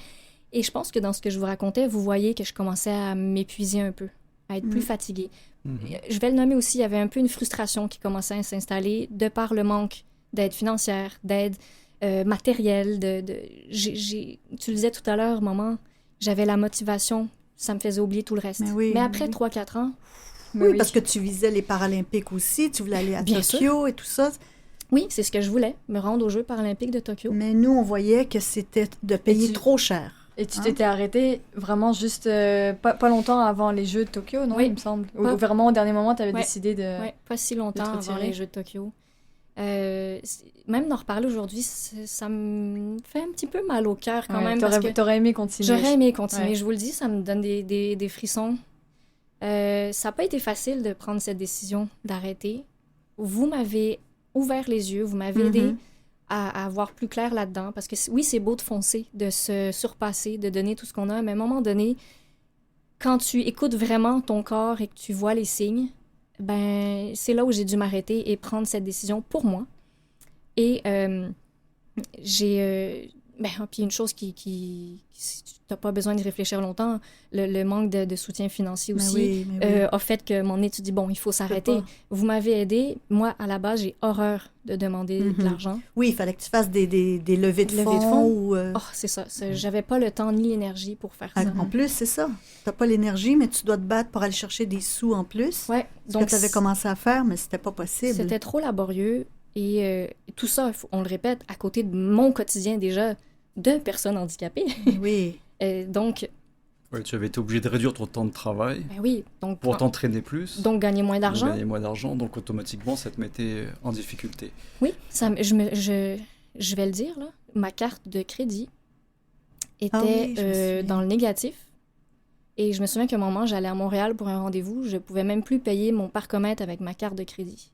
Et je pense que dans ce que je vous racontais, vous voyez que je commençais à m'épuiser un peu, à être plus fatiguée. Je vais le nommer aussi, il y avait un peu une frustration qui commençait à s'installer de par le manque d'aide financière, d'aide matérielle. Tu le disais tout à l'heure, maman, j'avais la motivation, ça me faisait oublier tout le reste. Mais après 3-4 ans... Oui, parce que tu visais les Paralympiques aussi, tu voulais aller à Tokyo et tout ça. Oui, c'est ce que je voulais, me rendre aux Jeux paralympiques de Tokyo. Mais nous, on voyait que c'était de payer trop cher. Et tu t'étais arrêtée vraiment juste pas longtemps avant les Jeux de Tokyo, non, il me semble? Ou vraiment au dernier moment, tu avais décidé de... Oui, pas si longtemps avant les Jeux de Tokyo. Même d'en reparler aujourd'hui, ça me fait un petit peu mal au cœur quand même. T'aurais aimé continuer. J'aurais aimé continuer. Je vous le dis, ça me donne des frissons. Ça n'a pas été facile de prendre cette décision d'arrêter. Vous m'avez ouvert les yeux, vous m'avez aidé à voir plus clair là-dedans. Parce que oui, c'est beau de foncer, de se surpasser, de donner tout ce qu'on a, mais à un moment donné, quand tu écoutes vraiment ton corps et que tu vois les signes, ben c'est là où j'ai dû m'arrêter et prendre cette décision pour moi. Et puis une chose qui tu n'as pas besoin d'y réfléchir longtemps, le manque de soutien financier aussi a fait que mon étude dit, bon, il faut s'arrêter. Vous m'avez aidé. Moi, à la base, j'ai horreur de demander de l'argent. Oui, il fallait que tu fasses des levées de fonds. Ou Oh, c'est ça. J'avais pas le temps ni l'énergie pour faire ça. En plus, c'est ça. Tu n'as pas l'énergie, mais tu dois te battre pour aller chercher des sous en plus. Oui. Ce que tu avais commencé à faire, mais c'était pas possible. C'était trop laborieux. Et tout ça, on le répète, à côté de mon quotidien déjà de personnes handicapées. Oui. Donc... Oui, tu avais été obligé de réduire ton temps de travail donc, pour t'entraîner plus. Donc gagner moins d'argent. Donc automatiquement, ça te mettait en difficulté. Oui, je vais le dire, là, ma carte de crédit était dans le négatif. Et je me souviens qu'à un moment, j'allais à Montréal pour un rendez-vous, je pouvais même plus payer mon parcomètre avec ma carte de crédit.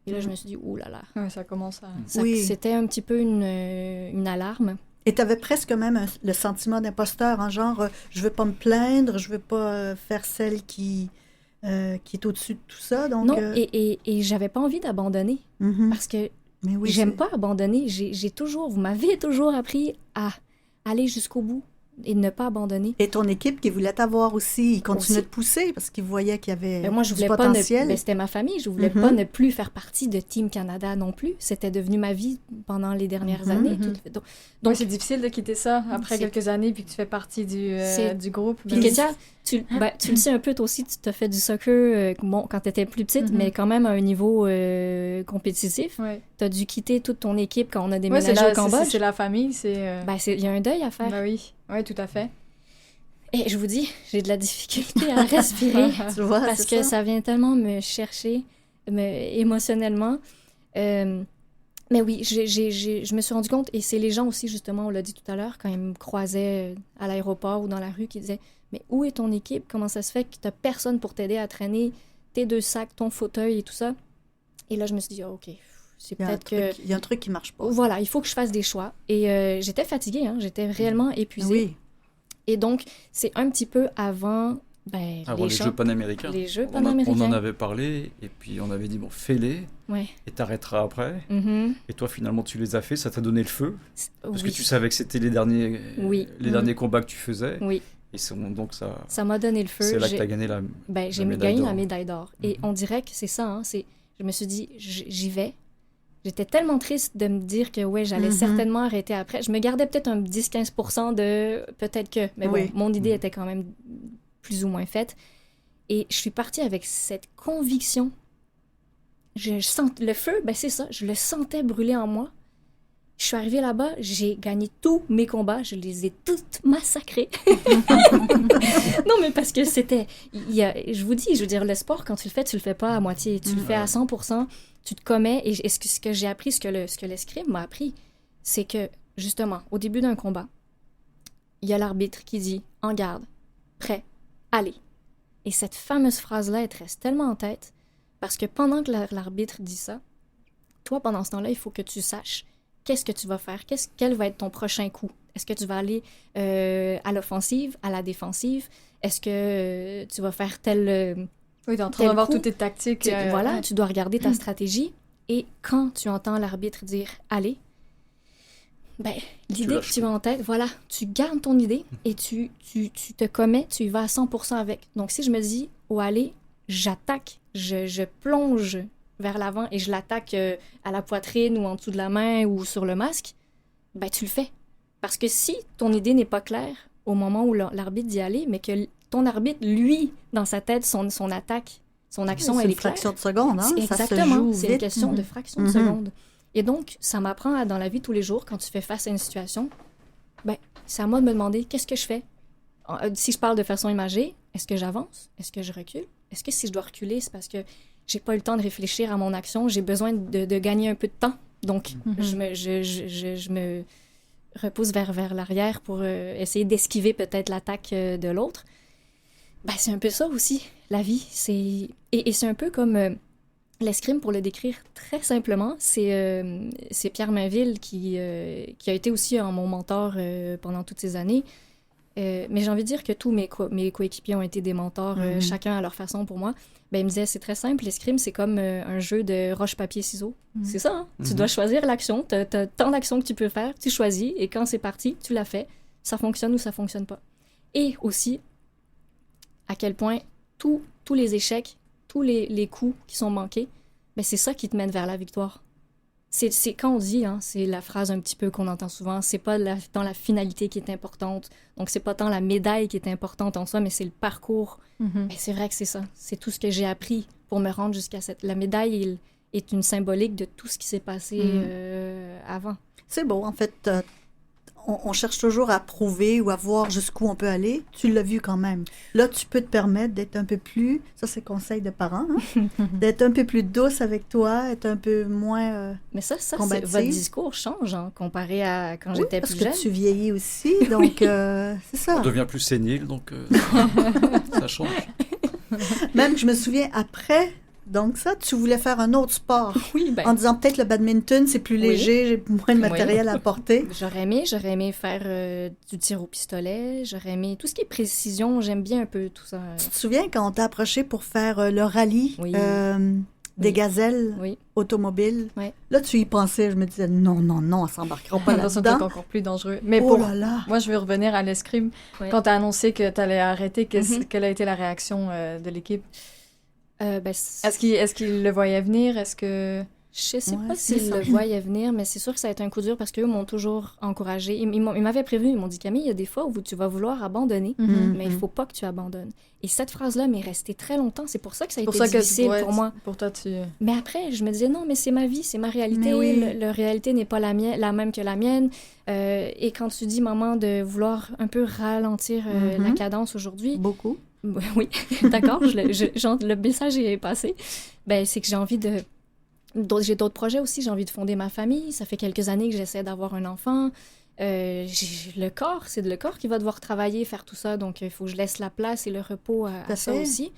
Et là, je me suis dit, ouh là là. Ouais, ça commence à... C'était un petit peu une alarme. Et tu avais presque même le sentiment d'imposteur, genre, je veux pas me plaindre, je veux pas faire celle qui est au-dessus de tout ça. Donc, non, et j'avais pas envie d'abandonner, parce que j'aime pas abandonner. Vous m'avez toujours appris à aller jusqu'au bout et ne pas abandonner. Et ton équipe qui voulait t'avoir aussi, ils continuaient Aussi. de pousser parce qu'ils voyaient qu'il y avait Moi, je du voulais pas potentiel. c'était ma famille. Je voulais pas ne plus faire partie de Team Canada non plus. C'était devenu ma vie pendant les dernières années. Donc, c'est difficile de quitter ça après c'est- quelques années puis que tu fais partie du groupe. Puis Kétia, tu le sais un peu, toi aussi, tu t'as fait du soccer quand tu étais plus petite, mais quand même à un niveau compétitif. Ouais. Tu as dû quitter toute ton équipe quand on a Ouais, déménagé au Cambodge. c'est la famille, c'est... Il y a un deuil à faire. Ben oui, ouais, tout à fait. Et je vous dis, j'ai de la difficulté à respirer Tu vois, parce c'est que ça vient tellement me chercher émotionnellement. Mais oui, je me suis rendu compte, et c'est les gens aussi, justement, on l'a dit tout à l'heure, quand ils me croisaient à l'aéroport ou dans la rue, qui disaient « Mais où est ton équipe? Comment ça se fait que t'as personne pour t'aider à traîner tes 2 sacs, ton fauteuil et tout ça? » Et là, je me suis dit « OK, c'est peut-être que... » Il y a un truc qui marche pas. Voilà, il faut que je fasse des choix. Et j'étais fatiguée, hein, j'étais réellement épuisée. Oui. Et donc, c'est un petit peu avant... Avant les Jeux panaméricains. Les Jeux On panaméricains. en avait parlé, et puis on avait dit, bon, fais-les, Ouais. et t'arrêteras après. Mhm. Et toi, finalement, tu les as fait, ça t'a donné le feu, parce Oui. que tu savais que c'était les derniers, Oui. les derniers combats que tu faisais. Oui, Et donc ça, ça m'a donné le feu. c'est là que J'ai- tu as gagné la j'ai médaille gagné d'or. la médaille d'or. Et Mhm. on dirait que c'est ça, hein, je me suis dit, j'y vais. J'étais tellement triste de me dire que ouais, j'allais Mhm. certainement arrêter après. Je me gardais peut-être un 10-15% de peut-être que, mais bon, Oui. mon idée Mhm. était quand même plus ou moins faite. Et je suis partie avec cette conviction. Je sens le feu, c'est ça, je le sentais brûler en moi. Je suis arrivée là-bas, j'ai gagné tous mes combats, je les ai toutes massacrés. Non, mais parce que je vous dis, je veux dire, le sport, quand tu le fais pas à moitié, tu le fais à 100%, tu te commets. Et ce que j'ai appris, ce que l'escrime m'a appris, c'est que, justement, au début d'un combat, il y a l'arbitre qui dit « En garde, prêt, allez ». Et cette fameuse phrase-là, elle te reste tellement en tête, parce que pendant que l'arbitre dit ça, toi, pendant ce temps-là, il faut que tu saches qu'est-ce que tu vas faire, quel va être ton prochain coup. Est-ce que tu vas aller à l'offensive, à la défensive? Est-ce que tu vas faire tel... Oui, t'es en train d'avoir coup, toutes tes tactiques. voilà, ouais. tu dois regarder ta stratégie. Et quand tu entends l'arbitre dire « Allez », l'idée que lâches tu as en tête, voilà, tu gardes ton idée et tu te commets, tu y vas à 100% avec. Donc, si je me dis « Oh, allez », j'attaque, je plonge vers l'avant et je l'attaque à la poitrine ou en dessous de la main ou sur le masque, tu le fais. Parce que si ton idée n'est pas claire au moment où l'arbitre dit « Aller », mais que ton arbitre, lui, dans sa tête, son attaque, son action, C'est elle une est claire. fraction de seconde, hein? Ça se Exactement, joue c'est une vite. question de fraction de Mhm. seconde. Et donc, ça m'apprend dans la vie tous les jours, quand tu fais face à une situation, c'est à moi de me demander qu'est-ce que je fais. Si je parle de façon imagée, est-ce que j'avance? Est-ce que je recule? Est-ce que si je dois reculer, c'est parce que j'ai pas eu le temps de réfléchir à mon action, j'ai besoin de gagner un peu de temps. Donc, je me repousse vers l'arrière pour essayer d'esquiver peut-être l'attaque de l'autre. C'est un peu ça aussi, la vie. Et c'est un peu comme l'escrime, pour le décrire très simplement. C'est Pierre Mainville qui a été aussi mon mentor pendant toutes ces années. Mais j'ai envie de dire que tous mes coéquipiers ont été des mentors, chacun à leur façon pour moi. Il me disait, c'est très simple, l'escrime, c'est comme un jeu de roche-papier-ciseaux. C'est ça, hein? Tu dois choisir l'action, t'as tant d'actions que tu peux faire, tu choisis, et quand c'est parti, tu la fais. Ça fonctionne ou ça fonctionne pas. Et aussi, à quel point tous les échecs, tous les coups qui sont manqués, c'est ça qui te mène vers la victoire. C'est quand on dit, hein, c'est la phrase un petit peu qu'on entend souvent, c'est pas tant la finalité qui est importante, donc c'est pas tant la médaille qui est importante en soi, mais c'est le parcours. C'est vrai que c'est ça. C'est tout ce que j'ai appris pour me rendre jusqu'à cette... La médaille est une symbolique de tout ce qui s'est passé avant. C'est beau, en fait. On cherche toujours à prouver ou à voir jusqu'où on peut aller. Tu l'as vu quand même. Là, tu peux te permettre d'être un peu plus... Ça, c'est conseil de parents. Hein? D'être un peu plus douce avec toi, être un peu moins Mais ça combative. votre discours change hein, comparé à quand j'étais plus jeune. parce que tu vieillis aussi, donc c'est ça. On devient plus sénile, donc ça change. Même, je me souviens, après... Donc ça, tu voulais faire un autre sport. Oui, en disant peut-être le badminton, c'est plus léger, j'ai moins de matériel à porter. J'aurais aimé faire du tir au pistolet, j'aurais aimé tout ce qui est précision, j'aime bien un peu tout ça. Tu te souviens quand on t'a approché pour faire le rallye Des gazelles Oui. automobiles. Ouais. Là, tu y pensais, je me disais, non, on s'embarquera pas Dans un là-dedans. truc encore plus dangereux. Mais Oh pour là là! moi, je veux revenir à l'escrime. Ouais. Quand tu as annoncé que tu allais arrêter, Mhm. quelle a été la réaction de l'équipe? Ben, Est-ce qu'ils le voyaient venir? Est-ce que... Je sais Ouais, pas c'est s'ils ça. le voyaient venir, mais c'est sûr que ça a été un coup dur parce qu'eux m'ont toujours encouragée. Ils m'avaient prévenu, ils m'ont dit, Camille, il y a des fois où tu vas vouloir abandonner, Mhm. mais il faut pas que tu abandonnes. Et cette phrase-là m'est restée très longtemps. C'est pour ça que ça a pour été ça que difficile ouais, pour moi. Pour toi, tu... Mais après, je me disais, non, mais c'est ma vie, c'est ma réalité. Mais oui. La réalité n'est pas la même que la mienne. Et quand tu dis, maman, de vouloir un peu ralentir Mhm. la cadence aujourd'hui, Beaucoup. oui, d'accord, le message est passé. Ben, c'est que j'ai envie de... J'ai d'autres projets aussi, j'ai envie de fonder ma famille. Ça fait quelques années que j'essaie d'avoir un enfant. Le corps, c'est le corps qui va devoir travailler, faire tout ça. Donc, il faut que je laisse la place et le repos Tout à à ça fait. aussi.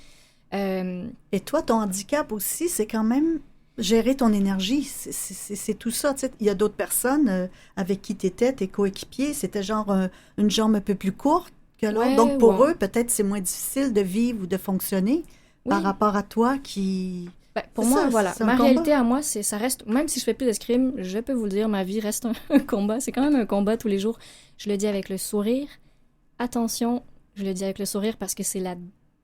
Et toi, ton handicap aussi, c'est quand même gérer ton énergie. C'est tout ça. Tu sais, il y a d'autres personnes avec qui tu étais, tes coéquipiers, c'était genre une jambe un peu plus courte que l'autre. Ouais, Donc, pour ouais. eux, peut-être c'est moins difficile de vivre ou de fonctionner par Oui. rapport à toi qui... Ben, pour C'est moi, ça, voilà, c'est un ma combat. réalité à moi, ça reste, même si je fais plus d'escrime, je peux vous le dire, ma vie reste un combat. C'est quand même un combat tous les jours. Je le dis avec le sourire. Attention, je le dis avec le sourire parce que c'est la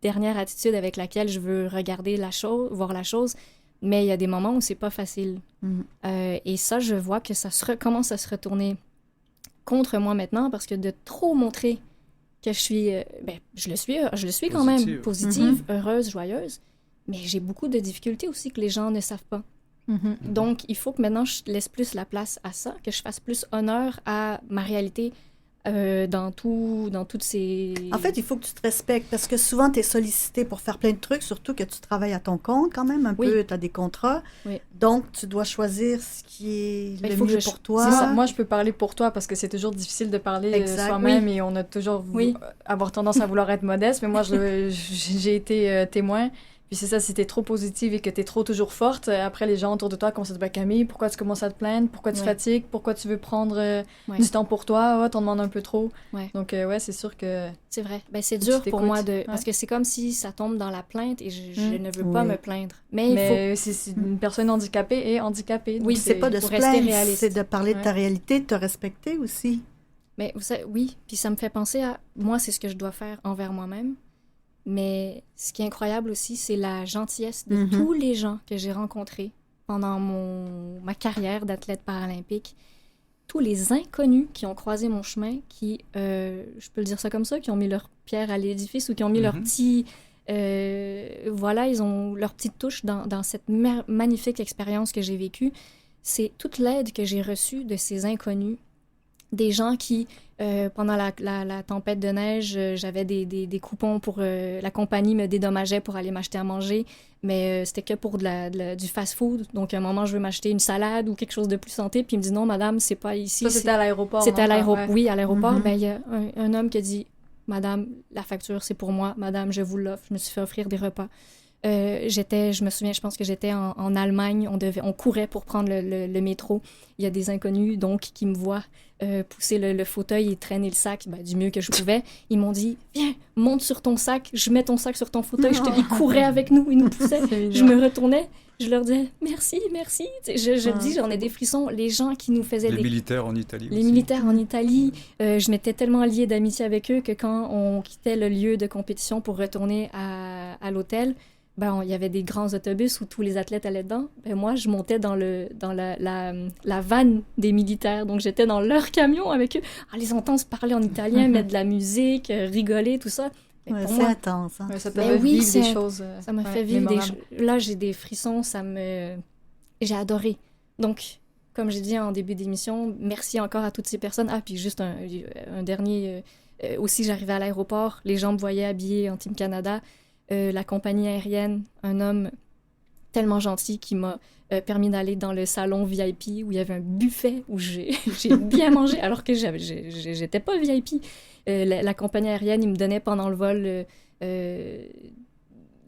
dernière attitude avec laquelle je veux regarder la chose, voir la chose. Mais il y a des moments où c'est pas facile. Mhm. Et ça, je vois que commence à se retourner contre moi maintenant parce que de trop montrer que je suis, je le suis quand même, Positive. positive, heureuse, joyeuse. Mais j'ai beaucoup de difficultés aussi que les gens ne savent pas. Mhm. Donc, il faut que maintenant, je laisse plus la place à ça, que je fasse plus honneur à ma réalité dans toutes ces... En fait, il faut que tu te respectes parce que souvent, tu es sollicité pour faire plein de trucs, surtout que tu travailles à ton compte quand même un Oui. peu, tu as des contrats. Oui. Donc, tu dois choisir ce qui est Mais le il faut que mieux je- pour toi. C'est ça. Moi, je peux parler pour toi parce que c'est toujours difficile de parler Exact. soi-même et on a toujours Oui. avoir tendance à vouloir être modeste. Mais moi, j'ai été témoin. Puis c'est ça, si t'es trop positive et que t'es trop toujours forte, après les gens autour de toi commencent à te dire Camille, pourquoi tu commences à te plaindre? Pourquoi tu Ouais. fatigues? Pourquoi tu veux prendre Ouais. du temps pour toi? Oh, t'en demandes un peu trop. Ouais. Donc, ouais, c'est sûr que... C'est vrai. Ben, c'est Faut que dur tu pour t'écoutes. moi Ouais. parce que c'est comme si ça tombe dans la plainte et je Mm. ne veux pas Oui. me plaindre. Mais il faut... Mais c'est une personne handicapée et handicapée. Oui, donc C'est pas de faut se rester plaindre, réaliste. c'est de parler de ta Ouais. réalité, de te respecter aussi. Mais vous savez, oui, puis ça me fait penser à moi, c'est ce que je dois faire envers moi-même. Mais ce qui est incroyable aussi, c'est la gentillesse de Mhm. tous les gens que j'ai rencontrés pendant ma carrière d'athlète paralympique. Tous les inconnus qui ont croisé mon chemin, qui, je peux le dire ça comme ça, qui ont mis leur pierre à l'édifice ou qui ont mis leur Mhm. petit... voilà, ils ont leur petite touche dans cette magnifique expérience que j'ai vécue. C'est toute l'aide que j'ai reçue de ces inconnus. Des gens qui, pendant la tempête de neige, j'avais des coupons pour... la compagnie me dédommageait pour aller m'acheter à manger, mais c'était que pour du fast-food. Donc, à un moment, je veux m'acheter une salade ou quelque chose de plus santé, puis il me dit « Non, madame, c'est pas ici. » Ça, c'était à l'aéroport. C'était à non? l'aéroport. Ouais. Oui, à l'aéroport. Mhm. Ben, il y a un homme qui a dit « Madame, la facture, c'est pour moi. Madame, je vous l'offre. » Je me suis fait offrir des repas. Je me souviens, je pense que j'étais en Allemagne. On courait pour prendre le métro. Il y a des inconnus, donc, qui me voient pousser le fauteuil et traîner le sac du mieux que je pouvais. Ils m'ont dit « Viens, monte sur ton sac. Je mets ton sac sur ton fauteuil. » Ils couraient avec nous. Ils nous poussaient. C'est Je mignon. me retournais. Je leur disais « Merci, merci. » Je le dis, j'en ai des frissons. Les gens qui nous faisaient Les des militaires en Italie les aussi. militaires en Italie, je m'étais tellement liée d'amitié avec eux que quand on quittait le lieu de compétition pour retourner à l'hôtel, il y avait des grands autobus où tous les athlètes allaient dedans. Moi, je montais dans la vanne des militaires. Donc, j'étais dans leur camion avec eux. Les entendre se parler en italien, mettre de la musique, rigoler, tout ça. Ouais, Pour c'est moi, intense. Hein? Ouais, ça te Mais fait oui, vivre des c'est- choses. ça me ouais, fait vivre mémorables. Là, j'ai des frissons, j'ai adoré. Donc, comme j'ai dit en début d'émission, merci encore à toutes ces personnes. Ah, puis juste un dernier... aussi, j'arrivais à l'aéroport, les gens me voyaient habillée en Team Canada. La compagnie aérienne, un homme tellement gentil qui m'a permis d'aller dans le salon VIP où il y avait un buffet où j'ai bien mangé alors que j'étais pas VIP. La compagnie aérienne, il me donnait pendant le vol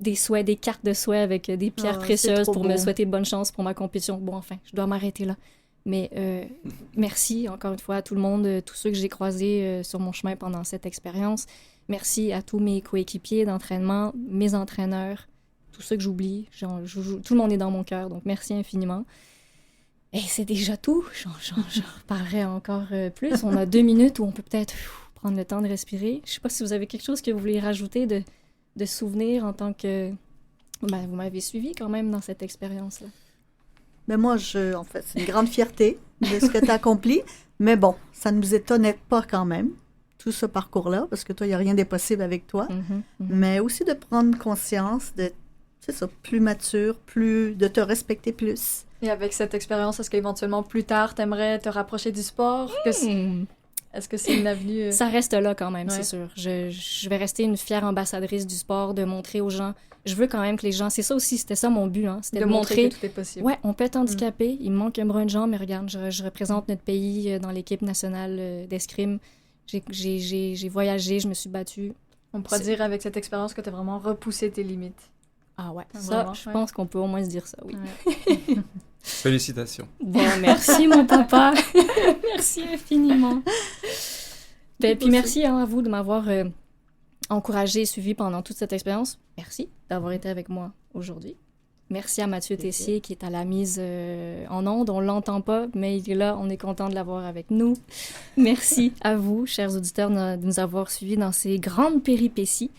des cartes de souhait avec des pierres Oh, c'est précieuses trop pour me beau. souhaiter bonne chance pour ma compétition. Bon, enfin, je dois m'arrêter là. Mais merci encore une fois à tout le monde, tous ceux que j'ai croisés sur mon chemin pendant cette expérience. Merci à tous mes coéquipiers d'entraînement, mes entraîneurs, tout ça que j'oublie. Tout le monde est dans mon cœur, donc merci infiniment. Et c'est déjà tout. J'en reparlerai encore plus. On a 2 minutes où on peut peut-être prendre le temps de respirer. Je sais pas si vous avez quelque chose que vous voulez rajouter de souvenirs en tant que... Ben, vous m'avez suivi quand même dans cette expérience-là. Mais moi, en fait, c'est une grande fierté de ce que tu as accompli. Mais bon, ça ne nous étonnait pas quand même, tout ce parcours-là, parce que toi, il n'y a rien d'impossible avec toi. Mais aussi de prendre conscience d'être, c'est ça, plus mature, de te respecter plus. Et avec cette expérience, est-ce qu'éventuellement, plus tard, tu aimerais te rapprocher du sport? Est-ce que c'est une avenue... Ça reste là quand même, Ouais. c'est sûr. Je vais rester une fière ambassadrice du sport, de montrer aux gens. Je veux quand même que les gens... C'est ça aussi, c'était ça mon but, hein. C'était de de montrer montrer... que tout est possible. Ouais, on peut être handicapé, il me manque un bras de jambe, mais regarde, je représente notre pays dans l'équipe nationale d'escrime. J'ai voyagé, je me suis battue. On pourrait dire avec cette expérience que tu as vraiment repoussé tes limites. Ah ouais, ça, Vraiment, je ouais. pense qu'on peut au moins se dire ça, oui. Ouais. Félicitations. Bon, merci mon papa. Merci infiniment. Puis merci à vous de m'avoir encouragé et suivi pendant toute cette expérience. Merci d'avoir été avec moi aujourd'hui. Merci à Mathieu Tessier qui est à la mise en onde. On l'entend pas, mais il est là. On est content de l'avoir avec nous. Merci à vous, chers auditeurs, de nous avoir suivis dans ces grandes péripéties.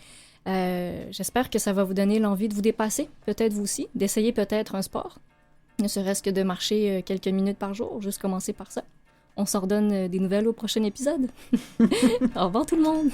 J'espère que ça va vous donner l'envie de vous dépasser, peut-être vous aussi, d'essayer peut-être un sport, ne serait-ce que de marcher quelques minutes par jour, juste commencer par ça. On s'en redonne des nouvelles au prochain épisode. Au revoir tout le monde!